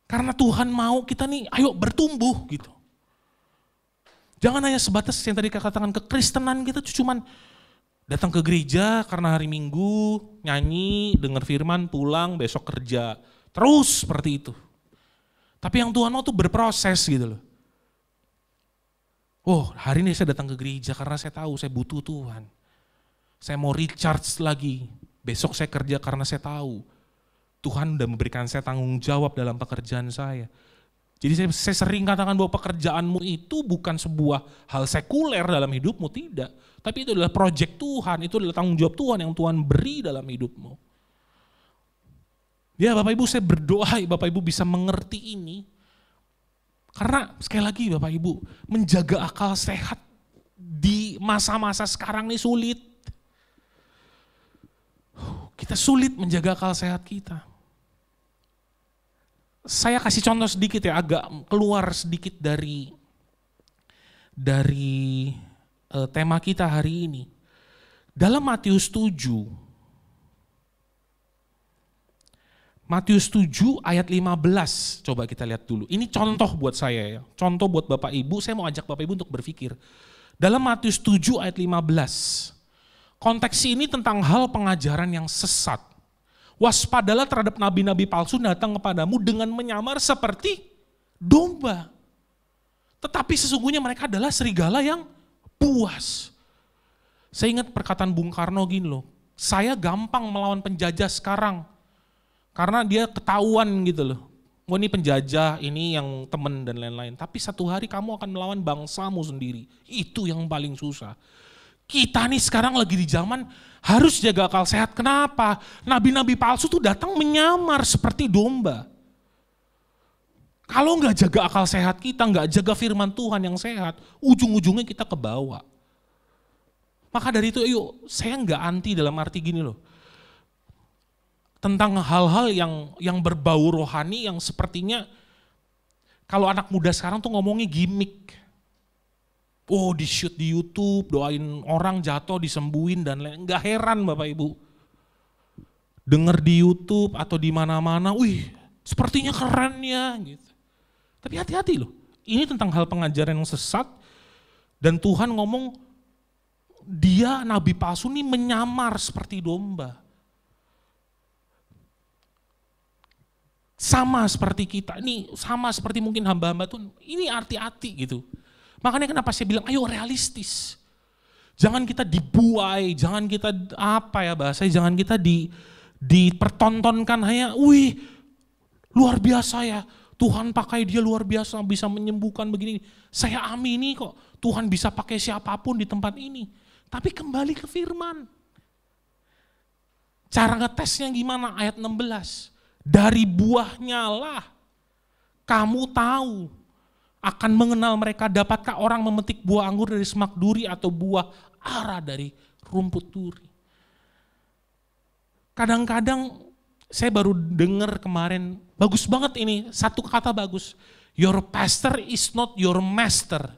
Karena Tuhan mau kita nih ayo bertumbuh gitu. Jangan hanya sebatas yang tadi katakan kekristenan kita cuman datang ke gereja karena hari Minggu, nyanyi, dengar firman, pulang, besok kerja. Terus seperti itu. Tapi yang Tuhan mau tuh berproses gitu loh. Oh hari ini saya datang ke gereja karena saya tahu saya butuh Tuhan. Saya mau recharge lagi, besok saya kerja karena saya tahu Tuhan udah memberikan saya tanggung jawab dalam pekerjaan saya. Jadi saya sering katakan bahwa pekerjaanmu itu bukan sebuah hal sekuler dalam hidupmu, tidak. Tapi itu adalah proyek Tuhan, itu adalah tanggung jawab Tuhan yang Tuhan beri dalam hidupmu. Ya Bapak Ibu, saya berdoa Bapak Ibu bisa mengerti ini. Karena sekali lagi Bapak Ibu, menjaga akal sehat di masa-masa sekarang ini sulit. Kita sulit menjaga akal sehat kita. Saya kasih contoh sedikit ya, agak keluar sedikit dari tema kita hari ini. Dalam Matius 7 ayat 15, coba kita lihat dulu. Ini contoh buat saya ya, contoh buat Bapak Ibu, saya mau ajak Bapak Ibu untuk berpikir. Dalam Matius 7 ayat 15, konteks ini tentang hal pengajaran yang sesat. Waspadalah terhadap nabi-nabi palsu datang kepadamu dengan menyamar seperti domba. Tetapi sesungguhnya mereka adalah serigala yang buas. Saya ingat perkataan Bung Karno gini loh, saya gampang melawan penjajah sekarang. Karena dia ketahuan gitu loh, wah ini penjajah, ini yang temen dan lain-lain. Tapi satu hari kamu akan melawan bangsamu sendiri, itu yang paling susah. Kita nih sekarang lagi di zaman harus jaga akal sehat, kenapa? Nabi-nabi palsu tuh datang menyamar seperti domba. Kalau nggak jaga akal sehat kita, nggak jaga firman Tuhan yang sehat, ujung-ujungnya kita kebawa. Maka dari itu yuk, saya nggak anti dalam arti gini loh. Tentang hal-hal yang berbau rohani yang sepertinya kalau anak muda sekarang tuh ngomongnya gimmick. Oh di shoot di YouTube, doain orang jatuh disembuhin dan lain. Nggak heran Bapak Ibu. Dengar di YouTube atau di mana-mana, wih sepertinya keren ya gitu. Tapi hati-hati loh, ini tentang hal pengajaran yang sesat dan Tuhan ngomong dia nabi palsu nih menyamar seperti domba. Sama seperti kita, ini sama seperti mungkin hamba-hamba Tuhan, ini hati-hati gitu. Makanya kenapa saya bilang ayo realistis. Jangan kita dibuai, jangan kita jangan kita dipertontonkan hanya, wih luar biasa ya, Tuhan pakai dia luar biasa bisa menyembuhkan begini. Saya amini kok, Tuhan bisa pakai siapapun di tempat ini. Tapi kembali ke firman. Cara ngetesnya gimana? Ayat 16. Dari buahnya lah kamu tahu akan mengenal mereka. Dapatkah orang memetik buah anggur dari semak duri atau buah ara dari rumput duri? Kadang-kadang saya baru dengar kemarin, bagus banget ini, satu kata bagus. Your pastor is not your master.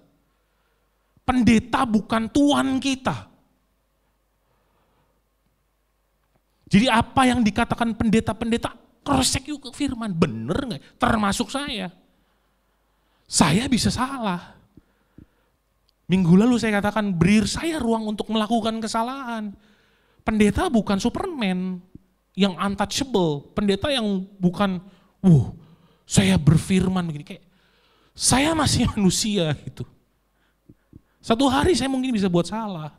Pendeta bukan tuan kita. Jadi apa yang dikatakan pendeta-pendeta, cross-check yuk ke firman, bener gak? Termasuk saya. Saya bisa salah. Minggu lalu saya katakan, beri saya ruang untuk melakukan kesalahan. Pendeta bukan Superman yang untouchable. Pendeta yang bukan, saya berfirman begini. Kayak, saya masih manusia gitu. Satu hari saya mungkin bisa buat salah.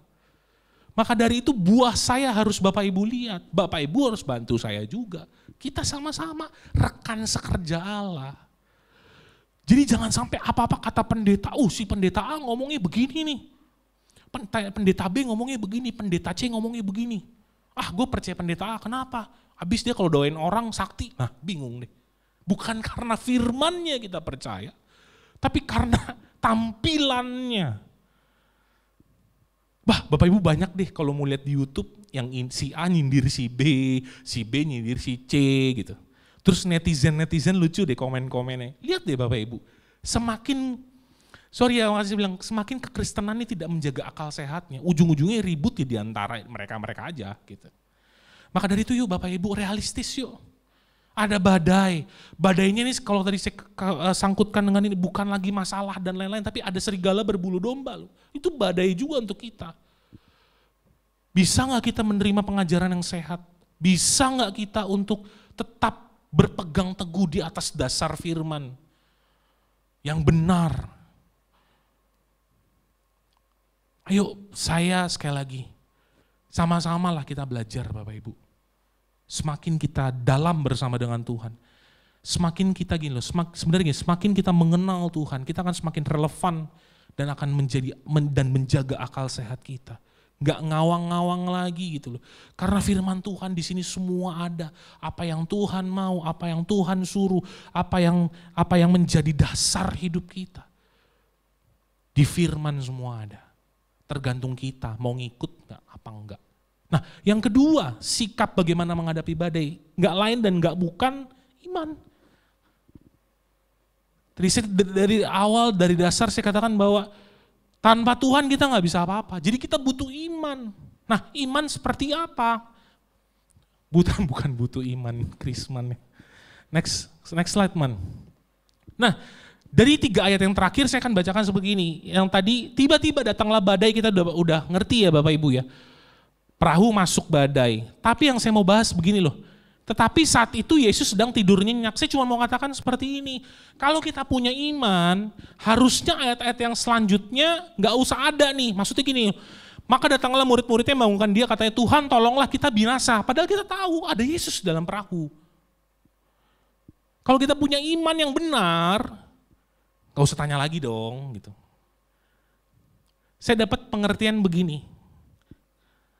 Maka dari itu buah saya harus Bapak Ibu lihat. Bapak Ibu harus bantu saya juga. Kita sama-sama rekan sekerja Allah. Jadi jangan sampai apa-apa kata pendeta, si pendeta A ngomongnya begini nih. Pendeta B ngomongnya begini, pendeta C ngomongnya begini. Gue percaya pendeta A, kenapa? Habis dia kalau doain orang sakti, bingung deh. Bukan karena firmannya kita percaya, tapi karena tampilannya. Bapak Ibu banyak deh kalau mau lihat di YouTube yang si A nyindir si B nyindir si C gitu. Terus netizen lucu deh komen-komennya. Lihat deh Bapak Ibu, semakin kekristenan ini tidak menjaga akal sehatnya, ujung-ujungnya ribut di antara mereka aja gitu. Maka dari itu yuk Bapak Ibu realistis yuk. Ada badainya ini kalau tadi saya sangkutkan dengan ini bukan lagi masalah dan lain-lain, tapi ada serigala berbulu domba loh. Itu badai juga untuk kita. Bisa gak kita menerima pengajaran yang sehat? Bisa gak kita untuk tetap berpegang teguh di atas dasar firman yang benar? Ayo saya sekali lagi, sama-samalah kita belajar Bapak Ibu. Semakin kita dalam bersama dengan Tuhan, semakin kita semakin kita mengenal Tuhan, kita akan semakin relevan dan akan menjaga akal sehat kita. nggak ngawang-ngawang lagi gitu loh. Karena firman Tuhan di sini semua ada. Apa yang Tuhan mau, apa yang Tuhan suruh, apa yang menjadi dasar hidup kita. Di firman semua ada. Tergantung kita mau ngikut nggak apa enggak. Nah yang kedua, sikap bagaimana menghadapi badai. Nggak lain dan nggak bukan iman. Dari awal, dari dasar saya katakan bahwa tanpa Tuhan kita nggak bisa apa-apa. Jadi kita butuh iman. Nah iman seperti apa? Bukan butuh iman, Krisman. Next slide man. Nah dari 3 ayat yang terakhir saya akan bacakan sebegini. Yang tadi tiba-tiba datanglah badai, kita udah ngerti ya Bapak Ibu ya. Perahu masuk badai. Tapi yang saya mau bahas begini loh. Tetapi saat itu Yesus sedang tidur nyenyak. Saya cuma mau katakan seperti ini. Kalau kita punya iman, harusnya ayat-ayat yang selanjutnya nggak usah ada nih. Maksudnya gini, maka datanglah murid-muridnya membangunkan dia, katanya Tuhan tolonglah kita binasa. Padahal kita tahu ada Yesus dalam perahu. Kalau kita punya iman yang benar, nggak usah tanya lagi dong. Gitu. Saya dapat pengertian begini.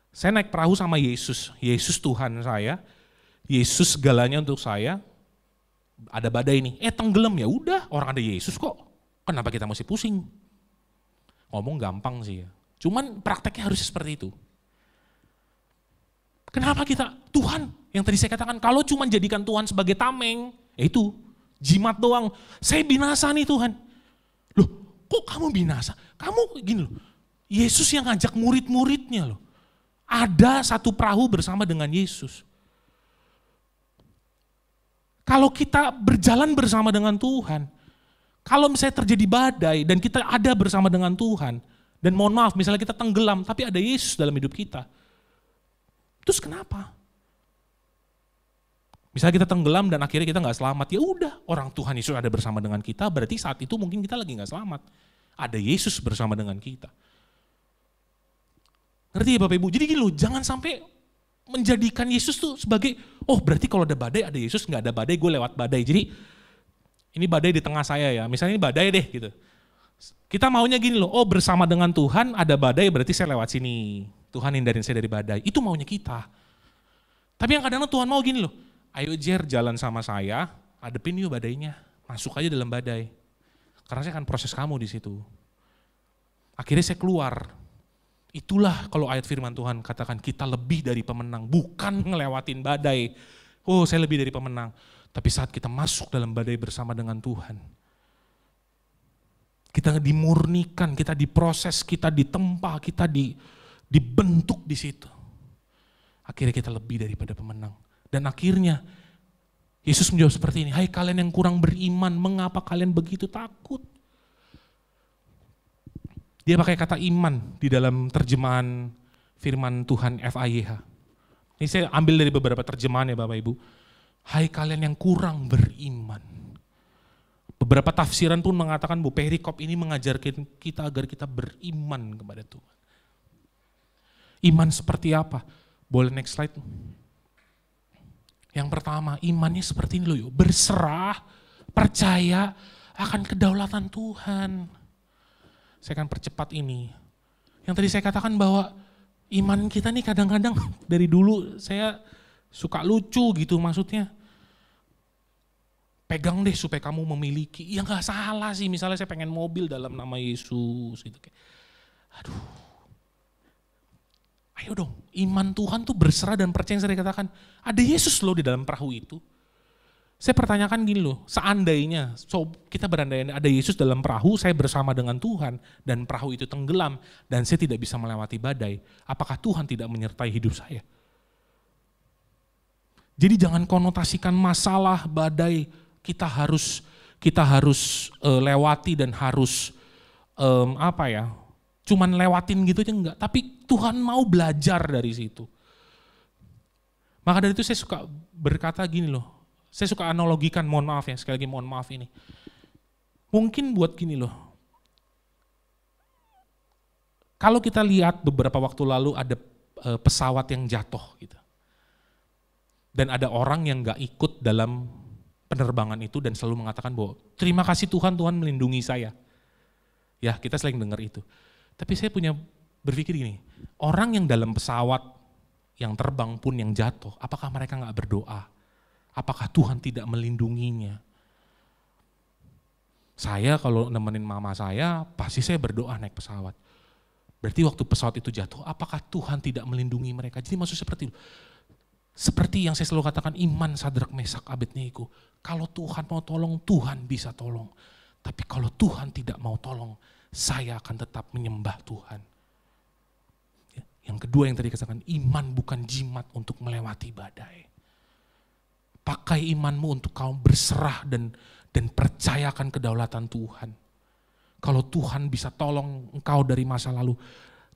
Saya naik perahu sama Yesus. Yesus Tuhan saya. Yesus segalanya untuk saya, ada badai nih, tenggelam ya udah, orang ada Yesus kok, kenapa kita mesti pusing? Ngomong gampang sih ya, cuman prakteknya harus seperti itu. Kenapa kita, Tuhan, yang tadi saya katakan, kalau cuma jadikan Tuhan sebagai tameng, itu, jimat doang, saya binasa nih Tuhan. Loh, kok kamu binasa? Kamu gini loh, Yesus yang ngajak murid-muridnya loh, ada satu perahu bersama dengan Yesus. Kalau kita berjalan bersama dengan Tuhan, kalau misalnya terjadi badai dan kita ada bersama dengan Tuhan, dan mohon maaf misalnya kita tenggelam tapi ada Yesus dalam hidup kita, terus kenapa? Misalnya kita tenggelam dan akhirnya kita nggak selamat, ya udah orang Tuhan Yesus ada bersama dengan kita, berarti saat itu mungkin kita lagi nggak selamat. Ada Yesus bersama dengan kita. Ngerti ya Bapak Ibu? Jadi gini loh, jangan sampai menjadikan Yesus tuh sebagai, oh berarti kalau ada badai ada Yesus, nggak ada badai gue lewat badai. Jadi ini badai di tengah saya ya, misalnya ini badai deh gitu. Kita maunya gini loh, oh bersama dengan Tuhan ada badai berarti saya lewat sini. Tuhan hindarin saya dari badai, itu maunya kita. Tapi yang kadang-kadang Tuhan mau gini loh, ayo Jer jalan sama saya, hadepin yuk badainya, masuk aja dalam badai. Karena saya akan proses kamu di situ. Akhirnya saya keluar. Itulah kalau ayat firman Tuhan katakan kita lebih dari pemenang, bukan ngelewatin badai. Oh saya lebih dari pemenang. Tapi saat kita masuk dalam badai bersama dengan Tuhan, kita dimurnikan, kita diproses, kita ditempa, kita dibentuk di situ. Akhirnya kita lebih daripada pemenang. Dan akhirnya Yesus menjawab seperti ini, hai kalian yang kurang beriman, mengapa kalian begitu takut? Dia pakai kata iman di dalam terjemahan firman Tuhan FAYH. Ini saya ambil dari beberapa terjemahan ya Bapak Ibu. Hai kalian yang kurang beriman. Beberapa tafsiran pun mengatakan bahwa perikop ini mengajarkan kita agar kita beriman kepada Tuhan. Iman seperti apa? Boleh next slide. Yang pertama, imannya seperti ini loh yuk. Berserah, percaya akan kedaulatan Tuhan. Saya akan percepat ini. Yang tadi saya katakan bahwa iman kita nih kadang-kadang dari dulu saya suka lucu gitu maksudnya. Pegang deh supaya kamu memiliki. Ya gak salah sih, misalnya saya pengen mobil dalam nama Yesus gitu. Aduh. Ayo dong, iman Tuhan tuh berserah dan percaya yang saya katakan. Ada Yesus loh di dalam perahu itu. Saya pertanyakan gini loh, seandainya kita berandai-andai ada Yesus dalam perahu, saya bersama dengan Tuhan dan perahu itu tenggelam dan saya tidak bisa melewati badai, apakah Tuhan tidak menyertai hidup saya? Jadi jangan konotasikan masalah badai kita harus lewati dan harus cuman lewatin gitu aja enggak, tapi Tuhan mau belajar dari situ. Maka dari itu saya suka berkata gini loh, saya suka analogikan, mohon maaf ya, sekali lagi mohon maaf ini. Mungkin buat gini loh, kalau kita lihat beberapa waktu lalu ada pesawat yang jatuh gitu. Dan ada orang yang gak ikut dalam penerbangan itu dan selalu mengatakan bahwa terima kasih Tuhan, Tuhan melindungi saya. Ya kita sering dengar itu. Tapi saya punya berpikir gini, orang yang dalam pesawat, yang terbang pun yang jatuh, apakah mereka nggak berdoa? Apakah Tuhan tidak melindunginya? Saya kalau nemenin mama saya, pasti saya berdoa naik pesawat. Berarti waktu pesawat itu jatuh, apakah Tuhan tidak melindungi mereka? Jadi maksud seperti itu. Seperti yang saya selalu katakan, iman Sadrak Mesak Abednego. Kalau Tuhan mau tolong, Tuhan bisa tolong. Tapi kalau Tuhan tidak mau tolong, saya akan tetap menyembah Tuhan. Yang kedua yang tadi katakan, iman bukan jimat untuk melewati badai. Pakai imanmu untuk kau berserah dan percayakan kedaulatan Tuhan. Kalau Tuhan bisa tolong engkau dari masa lalu,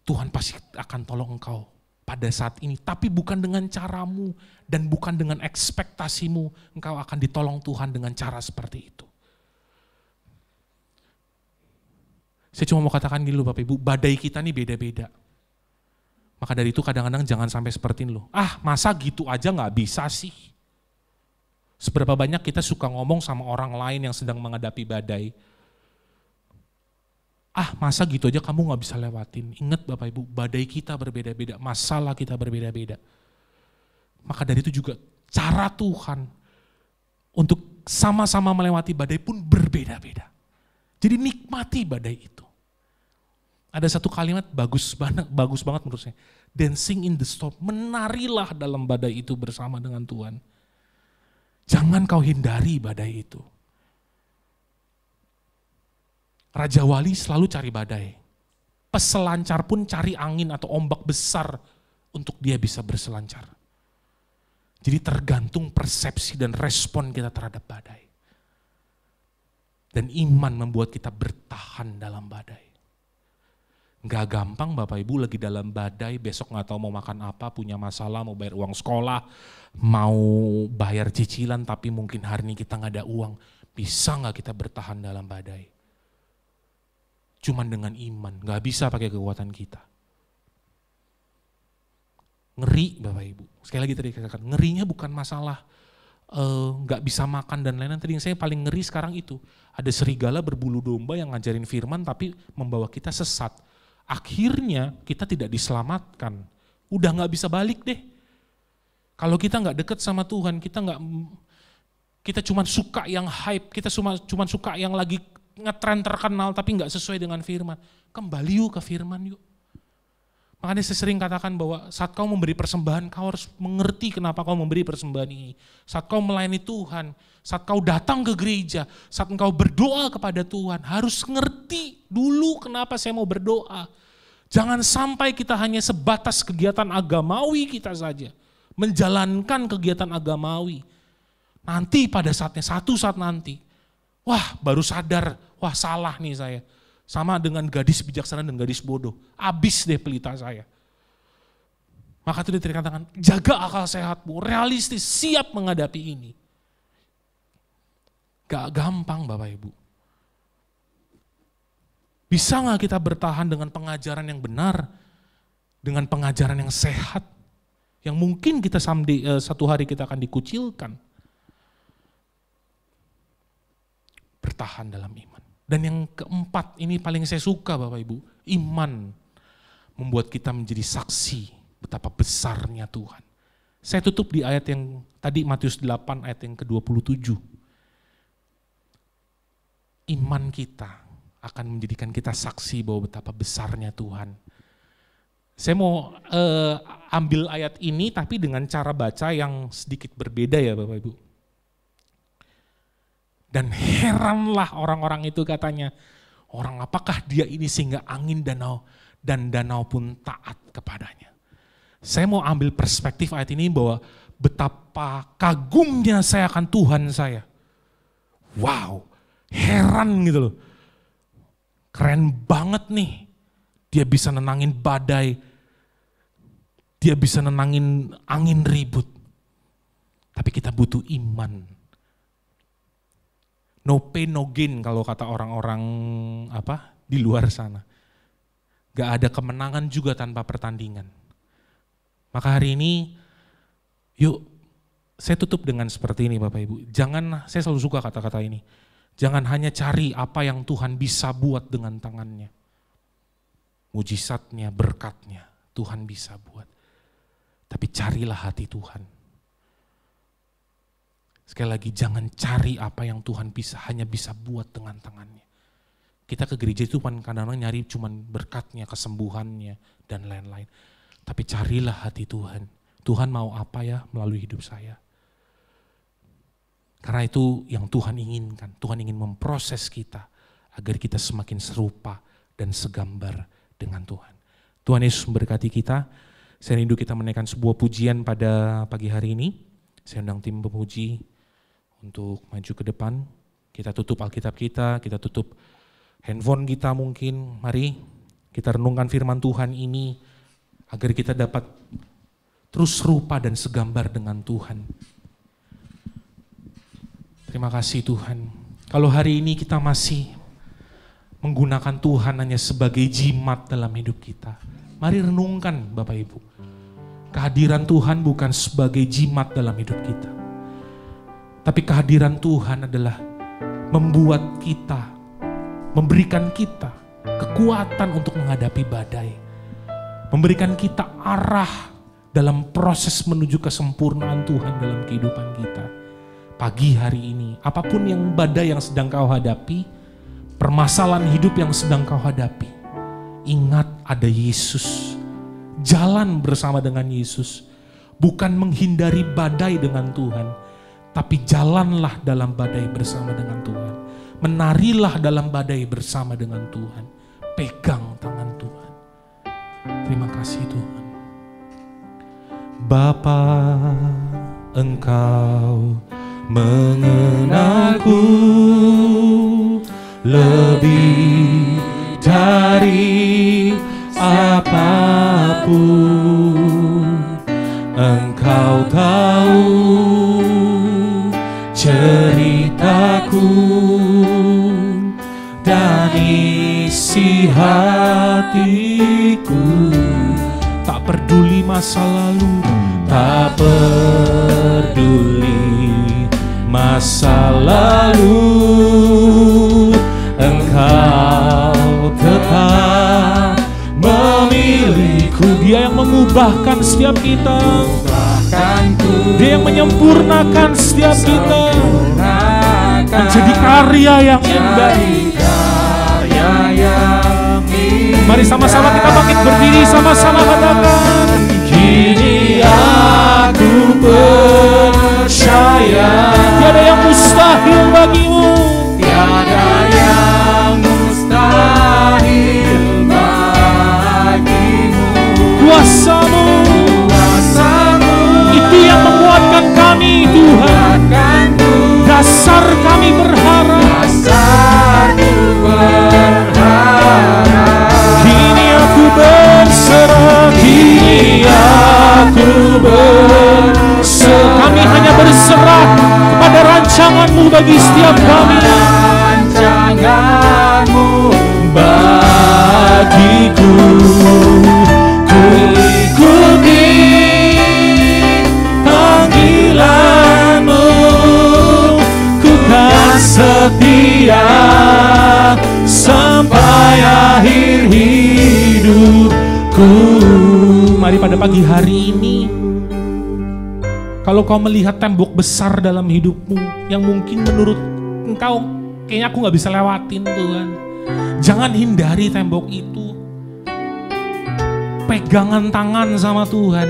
Tuhan pasti akan tolong engkau pada saat ini. Tapi bukan dengan caramu dan bukan dengan ekspektasimu, engkau akan ditolong Tuhan dengan cara seperti itu. Saya cuma mau katakan dulu Bapak Ibu, badai kita nih beda-beda. Maka dari itu kadang-kadang jangan sampai seperti ini loh. Masa gitu aja gak bisa sih? Seberapa banyak kita suka ngomong sama orang lain yang sedang menghadapi badai. Masa gitu aja kamu gak bisa lewatin. Ingat Bapak Ibu, badai kita berbeda-beda, masalah kita berbeda-beda. Maka dari itu juga cara Tuhan untuk sama-sama melewati badai pun berbeda-beda. Jadi nikmati badai itu. Ada satu kalimat bagus banget menurut saya. Dancing in the storm, menarilah dalam badai itu bersama dengan Tuhan. Jangan kau hindari badai itu. Raja Wali selalu cari badai. Peselancar pun cari angin atau ombak besar untuk dia bisa berselancar. Jadi tergantung persepsi dan respon kita terhadap badai. Dan iman membuat kita bertahan dalam badai. Gak gampang Bapak Ibu lagi dalam badai, besok gak tahu mau makan apa, punya masalah, mau bayar uang sekolah, mau bayar cicilan tapi mungkin hari ini kita gak ada uang. Bisa gak kita bertahan dalam badai? Cuman dengan iman, gak bisa pakai kekuatan kita. Ngeri Bapak Ibu, sekali lagi tadi katakan, ngerinya bukan masalah gak bisa makan dan lain-lain. Tadi yang saya paling ngeri sekarang itu, ada serigala berbulu domba yang ngajarin firman tapi membawa kita sesat. Akhirnya kita tidak diselamatkan, udah gak bisa balik deh. Kalau kita gak deket sama Tuhan, kita cuma suka yang hype, kita cuma suka yang lagi ngetren terkenal tapi nggak sesuai dengan firman. Kembali yuk ke firman yuk. Makanya saya sering katakan bahwa saat kau memberi persembahan, kau harus mengerti kenapa kau memberi persembahan ini. Saat kau melayani Tuhan, saat kau datang ke gereja, saat engkau berdoa kepada Tuhan, harus ngerti dulu kenapa saya mau berdoa. Jangan sampai kita hanya sebatas kegiatan agamawi kita saja. Menjalankan kegiatan agamawi. Nanti pada saatnya, satu saat nanti, baru sadar, salah nih saya. Sama dengan gadis bijaksana dan gadis bodoh. Habis deh pelita saya. Maka itu dikatakan, jaga akal sehatmu, realistis, siap menghadapi ini. Gak gampang Bapak Ibu. Bisa gak kita bertahan dengan pengajaran yang benar, dengan pengajaran yang sehat, yang mungkin kita satu hari kita akan dikucilkan. Bertahan dalam iman. Dan yang keempat, ini paling saya suka Bapak Ibu, iman membuat kita menjadi saksi betapa besarnya Tuhan. Saya tutup di ayat yang tadi Matius 8 ayat yang ke-27. Iman kita akan menjadikan kita saksi bahwa betapa besarnya Tuhan. Saya mau ambil ayat ini tapi dengan cara baca yang sedikit berbeda ya Bapak Ibu. Dan heranlah orang-orang itu katanya, orang apakah dia ini sehingga angin dan danau pun taat kepadanya. Saya mau ambil perspektif ayat ini bahwa betapa kagumnya saya akan Tuhan saya. Wow, heran gitu loh. Keren banget nih, dia bisa nenangin badai, dia bisa nenangin angin ribut. Tapi kita butuh iman. No pain, no gain kalau kata orang-orang di luar sana. Gak ada kemenangan juga tanpa pertandingan. Maka hari ini, yuk saya tutup dengan seperti ini Bapak Ibu. Jangan, saya selalu suka kata-kata ini. Jangan hanya cari apa yang Tuhan bisa buat dengan tangannya. mujizatnya, berkatnya Tuhan bisa buat. Tapi carilah hati Tuhan. Sekali lagi, jangan cari apa yang Tuhan hanya bisa buat dengan tangannya. Kita ke gereja itu kadang-kadang nyari cuman berkatnya, kesembuhannya, dan lain-lain. Tapi carilah hati Tuhan. Tuhan mau apa ya melalui hidup saya. Karena itu yang Tuhan inginkan. Tuhan ingin memproses kita agar kita semakin serupa dan segambar dengan Tuhan. Tuhan Yesus memberkati kita. Saya rindu kita menaikkan sebuah pujian pada pagi hari ini. Saya undang tim pemuji untuk maju ke depan. Kita tutup Alkitab kita tutup handphone kita mungkin. Mari kita renungkan firman Tuhan ini agar kita dapat terus serupa dan segambar dengan Tuhan. Terima kasih Tuhan. Kalau hari ini kita masih menggunakan Tuhan hanya sebagai jimat dalam hidup kita, mari renungkan Bapak Ibu. Kehadiran Tuhan bukan sebagai jimat dalam hidup kita. Tapi kehadiran Tuhan adalah membuat kita, memberikan kita kekuatan untuk menghadapi badai. Memberikan kita arah dalam proses menuju kesempurnaan Tuhan dalam kehidupan kita. Pagi hari ini, apapun yang badai yang sedang kau hadapi, permasalahan hidup yang sedang kau hadapi, ingat ada Yesus. Jalan bersama dengan Yesus. Bukan menghindari badai dengan Tuhan, tapi jalanlah dalam badai bersama dengan Tuhan. Menarilah dalam badai bersama dengan Tuhan. Pegang tangan Tuhan. Terima kasih Tuhan. Bapa, Engkau mengenalku lebih dari apapun. Engkau tahu ceritaku dan isi hatiku. Tak peduli masa lalu, tak peduli masa lalu, Engkau tetap memilihku. Dia yang mengubahkan setiap kita, Dia yang menyempurnakan setiap kita menjadi karya yang indah. Mari sama-sama kita bangkit berdiri, sama-sama katakan, kini aku percaya tiada yang mustahil bagimu. Tiada yang mustahil bagimu. Kuasamu itu yang menguatkan kami Tuhan. Dasar kami berharap. Kini aku berserah. Kini aku berserah. Kami hanya berserah kepada rancangan-Mu bagi setiap kami. Rancangan-Mu bagiku. Ku ikuti panggilan-Mu. Ku kan setia sampai akhir hidupku. Mari pada pagi hari ini, kalau kau melihat tembok besar dalam hidupmu yang mungkin menurut engkau kayaknya aku gak bisa lewatin Tuhan, jangan hindari tembok itu. Pegangan tangan sama Tuhan,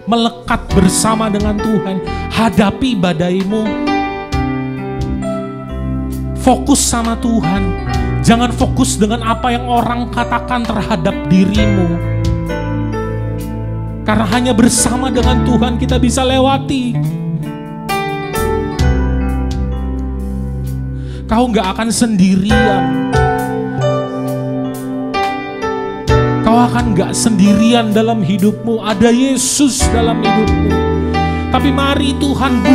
melekat bersama dengan Tuhan, hadapi badaimu. Fokus sama Tuhan, jangan fokus dengan apa yang orang katakan terhadap dirimu. Karena hanya bersama dengan Tuhan kita bisa lewati. Kau gak akan sendirian. Kau akan gak sendirian dalam hidupmu. Ada Yesus dalam hidupmu. Tapi mari Tuhan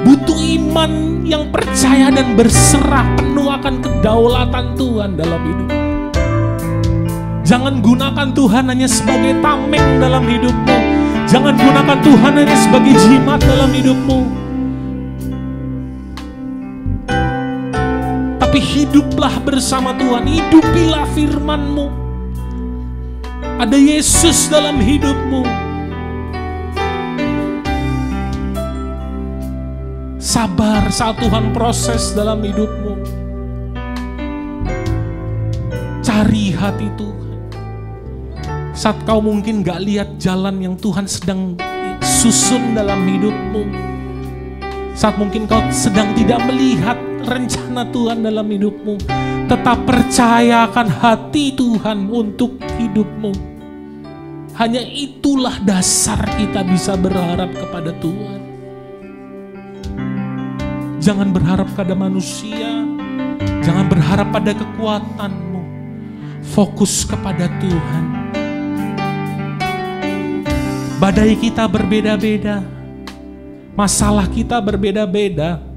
butuh iman yang percaya dan berserah penuh akan kedaulatan Tuhan dalam hidup. Jangan gunakan Tuhan hanya sebagai tameng dalam hidupmu. Jangan gunakan Tuhan hanya sebagai jimat dalam hidupmu. Tapi Tapi hiduplah bersama Tuhan, hidupilah firman-Mu. Ada Yesus dalam hidupmu. Sabar saat Tuhan proses dalam hidupmu. Cari hati Tuhan. Saat kau mungkin gak lihat jalan yang Tuhan sedang susun dalam hidupmu. Saat mungkin kau sedang tidak melihat rencana Tuhan dalam hidupmu, tetap percayakan hati Tuhan untuk hidupmu. Hanya itulah dasar kita bisa berharap kepada Tuhan. Jangan berharap pada manusia, jangan berharap pada kekuatanmu. Fokus kepada Tuhan. Badai kita berbeda-beda, masalah kita berbeda-beda.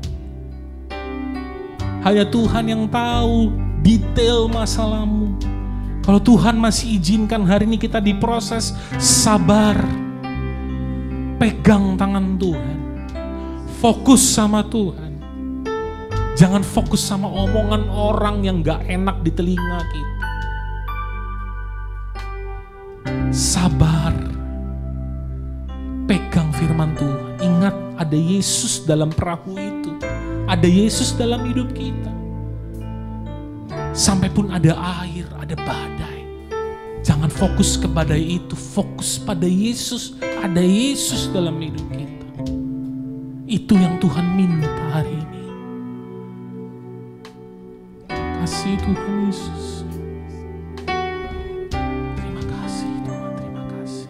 Hanya Tuhan yang tahu detail masalahmu. Kalau Tuhan masih izinkan hari ini kita diproses, sabar. Pegang tangan Tuhan. Fokus sama Tuhan. Jangan fokus sama omongan orang yang gak enak di telinga kita. Sabar. Pegang firman Tuhan. Ingat ada Yesus dalam perahu itu. Ada Yesus dalam hidup kita. Sampai pun ada air, ada badai. Jangan fokus ke badai itu. Fokus pada Yesus. Ada Yesus dalam hidup kita. Itu yang Tuhan minta hari ini. Kasih Tuhan Yesus. Terima kasih Tuhan, terima kasih.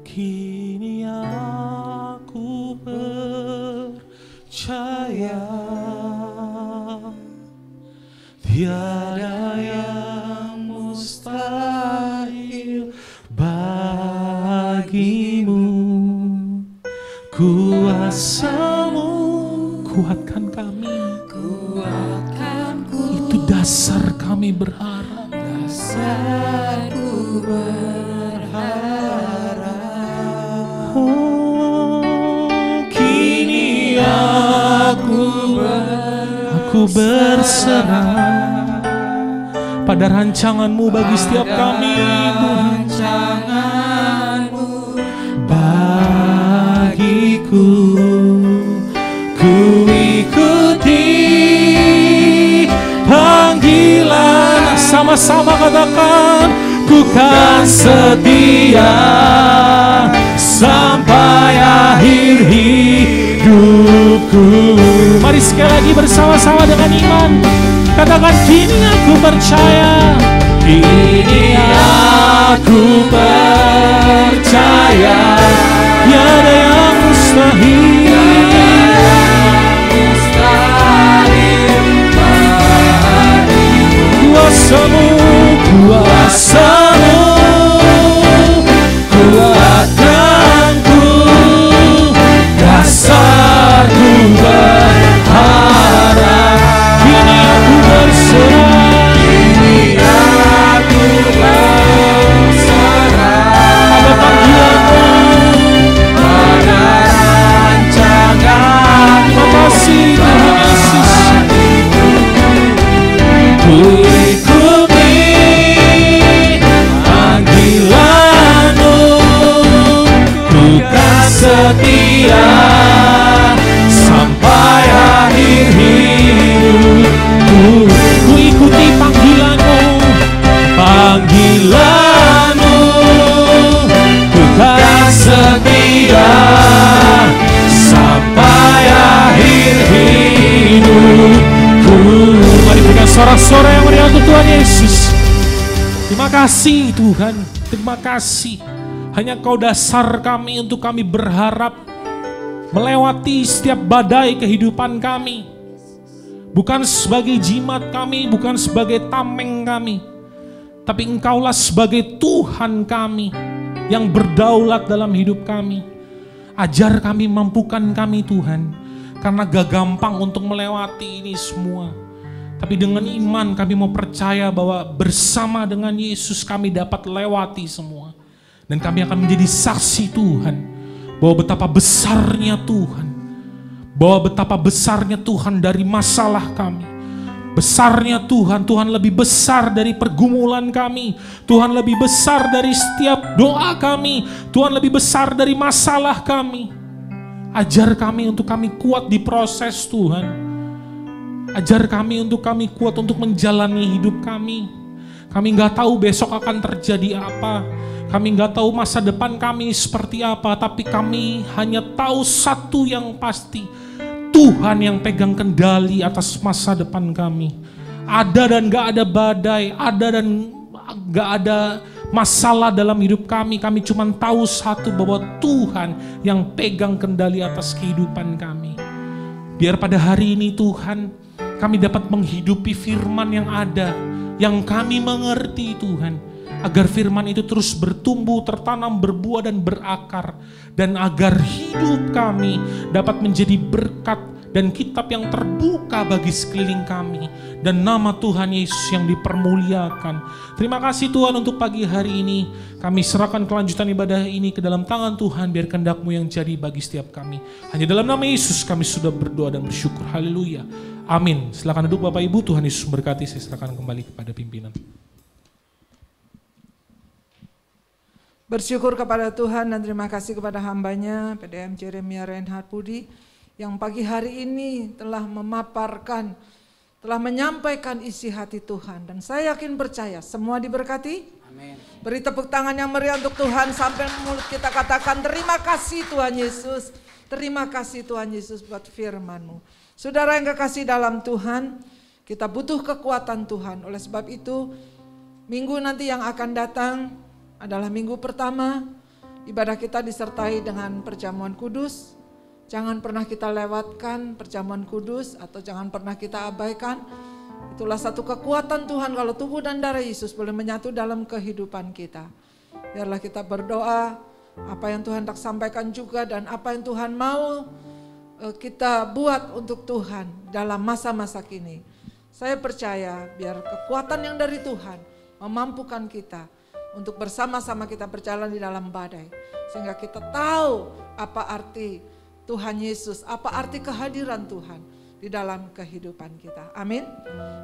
Kini aku percaya tiada yang mustahil bagimu. Kuasa-Mu kuatkan kami, itu dasar kami berharap. Dasarku berharap. Oh, kini aku berserah pada rancangan-Mu bagi setiap kami. Rancangan-Mu bagiku, ku ikuti panggilan. Sama-sama katakan, ku kan setia sampai akhir hidupku. Mari sekali lagi bersama-sama dengan iman. Katakan, kini aku percaya. Kini aku percaya tiada yang mustahil. Kuasa-Mu, kuasa-Mu kuatkanku, dasarku berharap. Kini aku berserah, kini aku berserah pada panggilan-Mu, pada rancangan. Terima kasih Tuhan Yesus. Ku ikuti panggilan-Mu, ku kan setia sampai akhir hidupku. Ku ikuti panggilan-Mu, panggilan-Mu, ku kan setia sampai akhir hidupku. Mari berikan sorak-sorai yang meriah untuk Tuhan Yesus. Terima kasih Tuhan, terima kasih. Hanya Kau dasar kami untuk kami berharap melewati setiap badai kehidupan kami. Bukan sebagai jimat kami, bukan sebagai tameng kami, tapi Engkaulah sebagai Tuhan kami yang berdaulat dalam hidup kami. Ajar kami, mampukan kami Tuhan, karena gak gampang untuk melewati ini semua. Tapi dengan iman kami mau percaya bahwa bersama dengan Yesus kami dapat lewati semua. Dan kami akan menjadi saksi Tuhan bahwa betapa besarnya Tuhan, bahwa betapa besarnya Tuhan dari masalah kami. Besarnya Tuhan, Tuhan lebih besar dari pergumulan kami. Tuhan lebih besar dari setiap doa kami. Tuhan lebih besar dari masalah kami. Ajar kami untuk kami kuat di proses Tuhan. Ajar kami untuk kami kuat untuk menjalani hidup kami. Kami gak tahu besok akan terjadi apa. Kami gak tahu masa depan kami seperti apa. Tapi kami hanya tahu satu yang pasti. Tuhan yang pegang kendali atas masa depan kami. Ada dan gak ada badai, ada dan gak ada masalah dalam hidup kami. Kami cuma tahu satu, bahwa Tuhan yang pegang kendali atas kehidupan kami. Biar pada hari ini Tuhan, kami dapat menghidupi firman yang ada, yang kami mengerti Tuhan. Agar firman itu terus bertumbuh, tertanam, berbuah dan berakar. Dan agar hidup kami dapat menjadi berkat dan kitab yang terbuka bagi sekeliling kami. Dan nama Tuhan Yesus yang dipermuliakan. Terima kasih Tuhan untuk pagi hari ini. Kami serahkan kelanjutan ibadah ini ke dalam tangan Tuhan. Biar kehendak-Mu yang jadi bagi setiap kami. Hanya dalam nama Yesus kami sudah berdoa dan bersyukur. Haleluya. Amin. Silakan duduk Bapak Ibu. Tuhan Yesus memberkati. Saya serahkan kembali kepada pimpinan. Bersyukur kepada Tuhan dan terima kasih kepada hambanya PDM Jeremia Reinhard Budi yang pagi hari ini telah memaparkan, telah menyampaikan isi hati Tuhan. Dan saya yakin percaya semua diberkati. Amin. Beri tepuk tangan yang meriah untuk Tuhan sampai mulut kita katakan terima kasih Tuhan Yesus. Terima kasih Tuhan Yesus buat firman-Mu. Saudara yang kekasih dalam Tuhan, kita butuh kekuatan Tuhan. Oleh sebab itu, minggu nanti yang akan datang adalah minggu pertama, ibadah kita disertai dengan perjamuan kudus. Jangan pernah kita lewatkan perjamuan kudus atau jangan pernah kita abaikan. Itulah satu kekuatan Tuhan kalau tubuh dan darah Yesus boleh menyatu dalam kehidupan kita. Biarlah kita berdoa, apa yang Tuhan tak sampaikan juga dan apa yang Tuhan mau kita buat untuk Tuhan dalam masa-masa kini. Saya percaya biar kekuatan yang dari Tuhan memampukan kita untuk bersama-sama kita berjalan di dalam badai. Sehingga kita tahu apa arti Tuhan Yesus, apa arti kehadiran Tuhan di dalam kehidupan kita. Amin.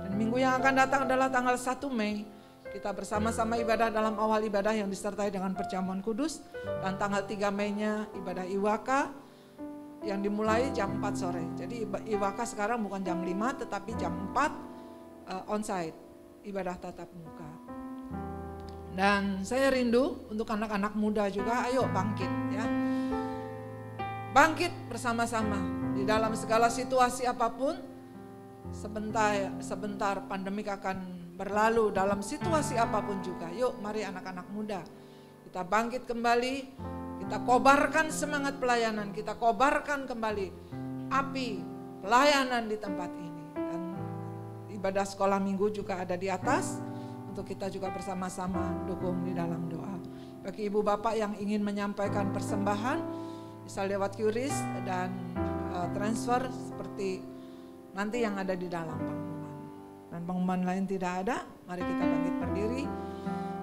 Dan minggu yang akan datang adalah tanggal 1 Mei. Kita bersama-sama ibadah dalam awal ibadah yang disertai dengan perjamuan kudus. Dan tanggal 3 Mei-nya ibadah Iwaka yang dimulai jam 4 sore. Jadi Iwaka sekarang bukan jam 5 tetapi jam 4 onsite, ibadah tatap muka. Dan saya rindu untuk anak-anak muda juga, ayo bangkit ya. Bangkit bersama-sama di dalam segala situasi apapun. Sebentar pandemik akan berlalu dalam situasi apapun juga. Yuk mari anak-anak muda, kita bangkit kembali, kita kobarkan semangat pelayanan, kita kobarkan kembali api pelayanan di tempat ini. Dan ibadah sekolah minggu juga ada di atas. Untuk kita juga bersama-sama dukung di dalam doa. Bagi ibu bapak yang ingin menyampaikan persembahan, bisa lewat QRIS dan transfer seperti nanti yang ada di dalam pengumuman. Dan pengumuman lain tidak ada, mari kita bangkit berdiri.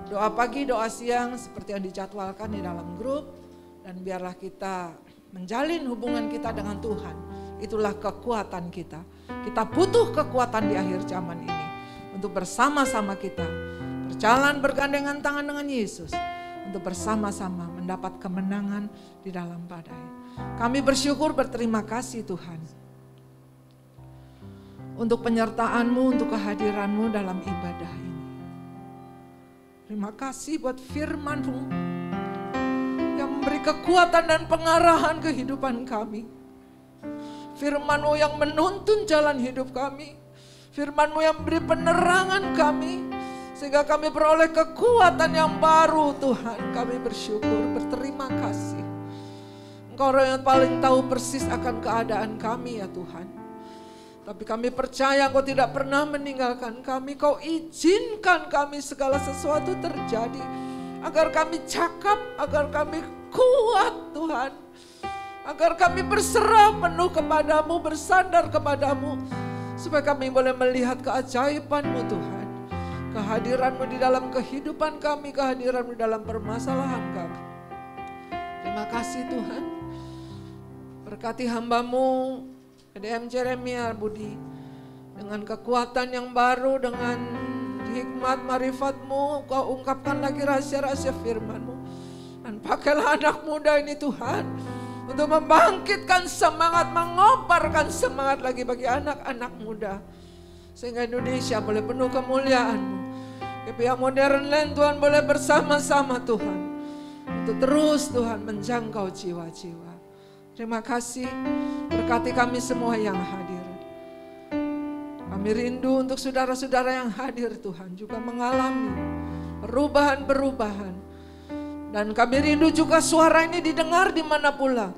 Doa pagi, doa siang seperti yang dijadwalkan di dalam grup. Dan biarlah kita menjalin hubungan kita dengan Tuhan. Itulah kekuatan kita. Kita butuh kekuatan di akhir zaman ini. Untuk bersama-sama kita berjalan bergandengan tangan dengan Yesus. Untuk bersama-sama mendapat kemenangan di dalam badai. Kami bersyukur, berterima kasih Tuhan. Untuk penyertaan-Mu, untuk kehadiran-Mu dalam ibadah ini. Terima kasih buat firman-Mu yang memberi kekuatan dan pengarahan kehidupan kami. Firman-Mu yang menuntun jalan hidup kami. Firman-Mu yang beri penerangan kami, sehingga kami beroleh kekuatan yang baru Tuhan. Kami bersyukur, berterima kasih. Engkau yang paling tahu persis akan keadaan kami ya Tuhan. Tapi kami percaya Engkau tidak pernah meninggalkan kami. Kau izinkan kami segala sesuatu terjadi. Agar kami cakap, agar kami kuat Tuhan. Agar kami berserah penuh kepadamu, bersandar kepadamu. Supaya kami boleh melihat keajaiban-Mu Tuhan. Kehadiran-Mu di dalam kehidupan kami, kehadiran-Mu di dalam permasalahan kami. Terima kasih Tuhan. Berkati hamba-Mu PDM Jeremia Budi, dengan kekuatan yang baru, dengan hikmat marifat-Mu, Kau ungkapkan lagi rahasia-rahasia firman-Mu. Dan pakailah anak muda ini Tuhan, untuk membangkitkan semangat, mengobarkan semangat lagi bagi anak-anak muda. Sehingga Indonesia boleh penuh kemuliaan-Mu. GPA Modern Land Tuhan boleh bersama-sama Tuhan, untuk terus Tuhan menjangkau jiwa-jiwa. Terima kasih, berkati kami semua yang hadir. Kami rindu untuk saudara-saudara yang hadir Tuhan juga mengalami perubahan-perubahan. Dan kami rindu juga suara ini didengar di mana pula.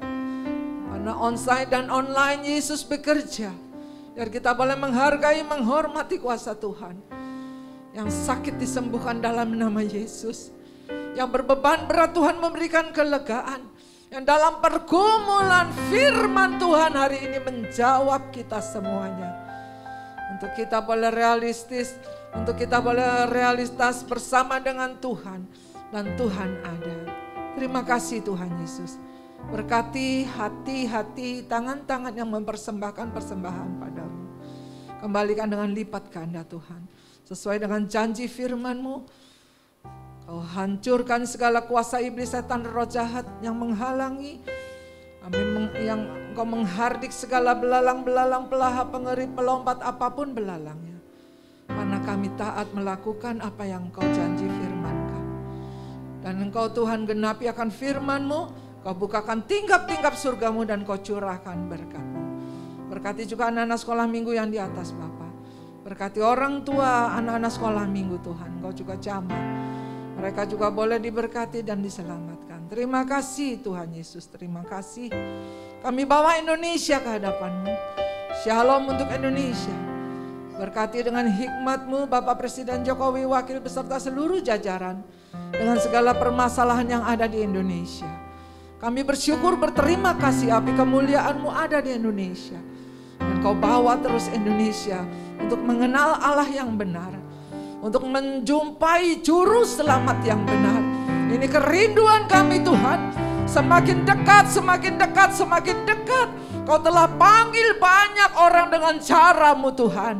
Karena onsite dan online Yesus bekerja. Biar kita boleh menghargai, menghormati kuasa Tuhan. Yang sakit disembuhkan dalam nama Yesus. Yang berbeban berat Tuhan memberikan kelegaan. Yang dalam pergumulan firman Tuhan hari ini menjawab kita semuanya. Untuk kita boleh realistis, untuk kita boleh realitas bersama dengan Tuhan. Dan Tuhan ada. Terima kasih Tuhan Yesus. Berkati hati-hati, tangan-tangan yang mempersembahkan persembahan padamu. Kembalikan dengan lipat ganda Tuhan. Sesuai dengan janji firman-Mu. Kau hancurkan segala kuasa iblis, setan, roh jahat yang menghalangi. Yang Kau menghardik segala belalang-belalang, pelaha, pengerit, pelompat, apapun belalangnya. Karena kami taat melakukan apa yang Kau janji firman-Kau. Dan Engkau Tuhan genapi akan firman-Mu. Kau bukakan tingkap-tingkap surga-Mu dan Kau curahkan berkat-Mu. Berkati juga anak-anak sekolah minggu yang di atas Bapa. Berkati orang tua anak-anak sekolah minggu Tuhan. Kau juga jamah. Mereka juga boleh diberkati dan diselamatkan. Terima kasih Tuhan Yesus, terima kasih. Kami bawa Indonesia ke hadapan-Mu. Shalom untuk Indonesia. Berkati dengan hikmat-Mu Bapak Presiden Jokowi, wakil beserta seluruh jajaran. Dengan segala permasalahan yang ada di Indonesia. Kami bersyukur, berterima kasih api kemuliaan-Mu ada di Indonesia. Dan Kau bawa terus Indonesia untuk mengenal Allah yang benar. Untuk menjumpai juru selamat yang benar. Ini kerinduan kami Tuhan. Semakin dekat, semakin dekat, semakin dekat. Kau telah panggil banyak orang dengan cara-Mu Tuhan.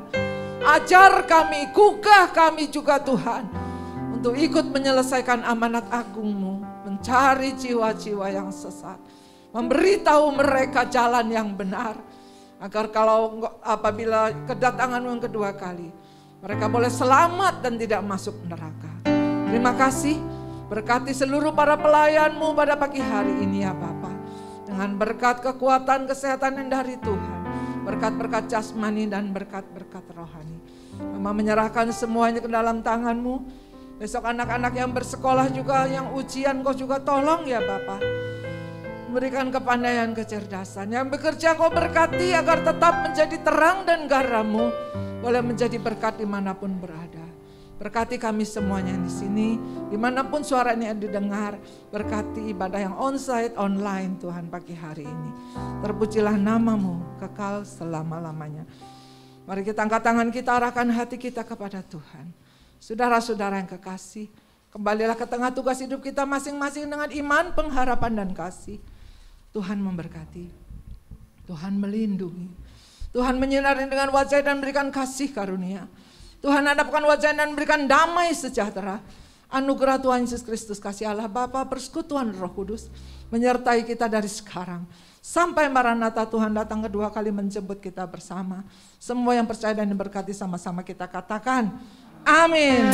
Ajar kami, gugah kami juga Tuhan. Untuk ikut menyelesaikan amanat agung-Mu. Mencari jiwa-jiwa yang sesat. Memberitahu mereka jalan yang benar. Agar apabila kedatangan-Mu yang kedua kali, mereka boleh selamat dan tidak masuk neraka. Terima kasih. Berkati seluruh para pelayan-Mu pada pagi hari ini ya Bapa. Dengan berkat kekuatan kesehatan yang dari Tuhan. Berkat-berkat jasmani dan berkat-berkat rohani. Mama menyerahkan semuanya ke dalam tangan-Mu. Besok anak-anak yang bersekolah juga, yang ujian Kau juga tolong ya Bapa. Berikan kepandaian, kecerdasan. Yang bekerja Kau berkati agar tetap menjadi terang dan garam-Mu. Boleh menjadi berkat dimanapun berada. Berkati kami semuanya di sini, dimanapun suara ini didengar. Berkati ibadah yang onsite, online Tuhan pagi hari ini. Terpujilah nama-Mu kekal selama-lamanya. Mari kita angkat tangan kita, arahkan hati kita kepada Tuhan. Saudara-saudara yang kekasih, kembalilah ke tengah tugas hidup kita masing-masing dengan iman, pengharapan dan kasih. Tuhan memberkati, Tuhan melindungi. Tuhan menyinari dengan wajah dan berikan kasih karunia. Tuhan hadapkan wajah dan berikan damai sejahtera. Anugerah Tuhan Yesus Kristus, kasih Allah Bapa, persekutuan Roh Kudus menyertai kita dari sekarang sampai Maranatha Tuhan datang kedua kali menjemput kita bersama. Semua yang percaya dan diberkati sama-sama kita katakan amin.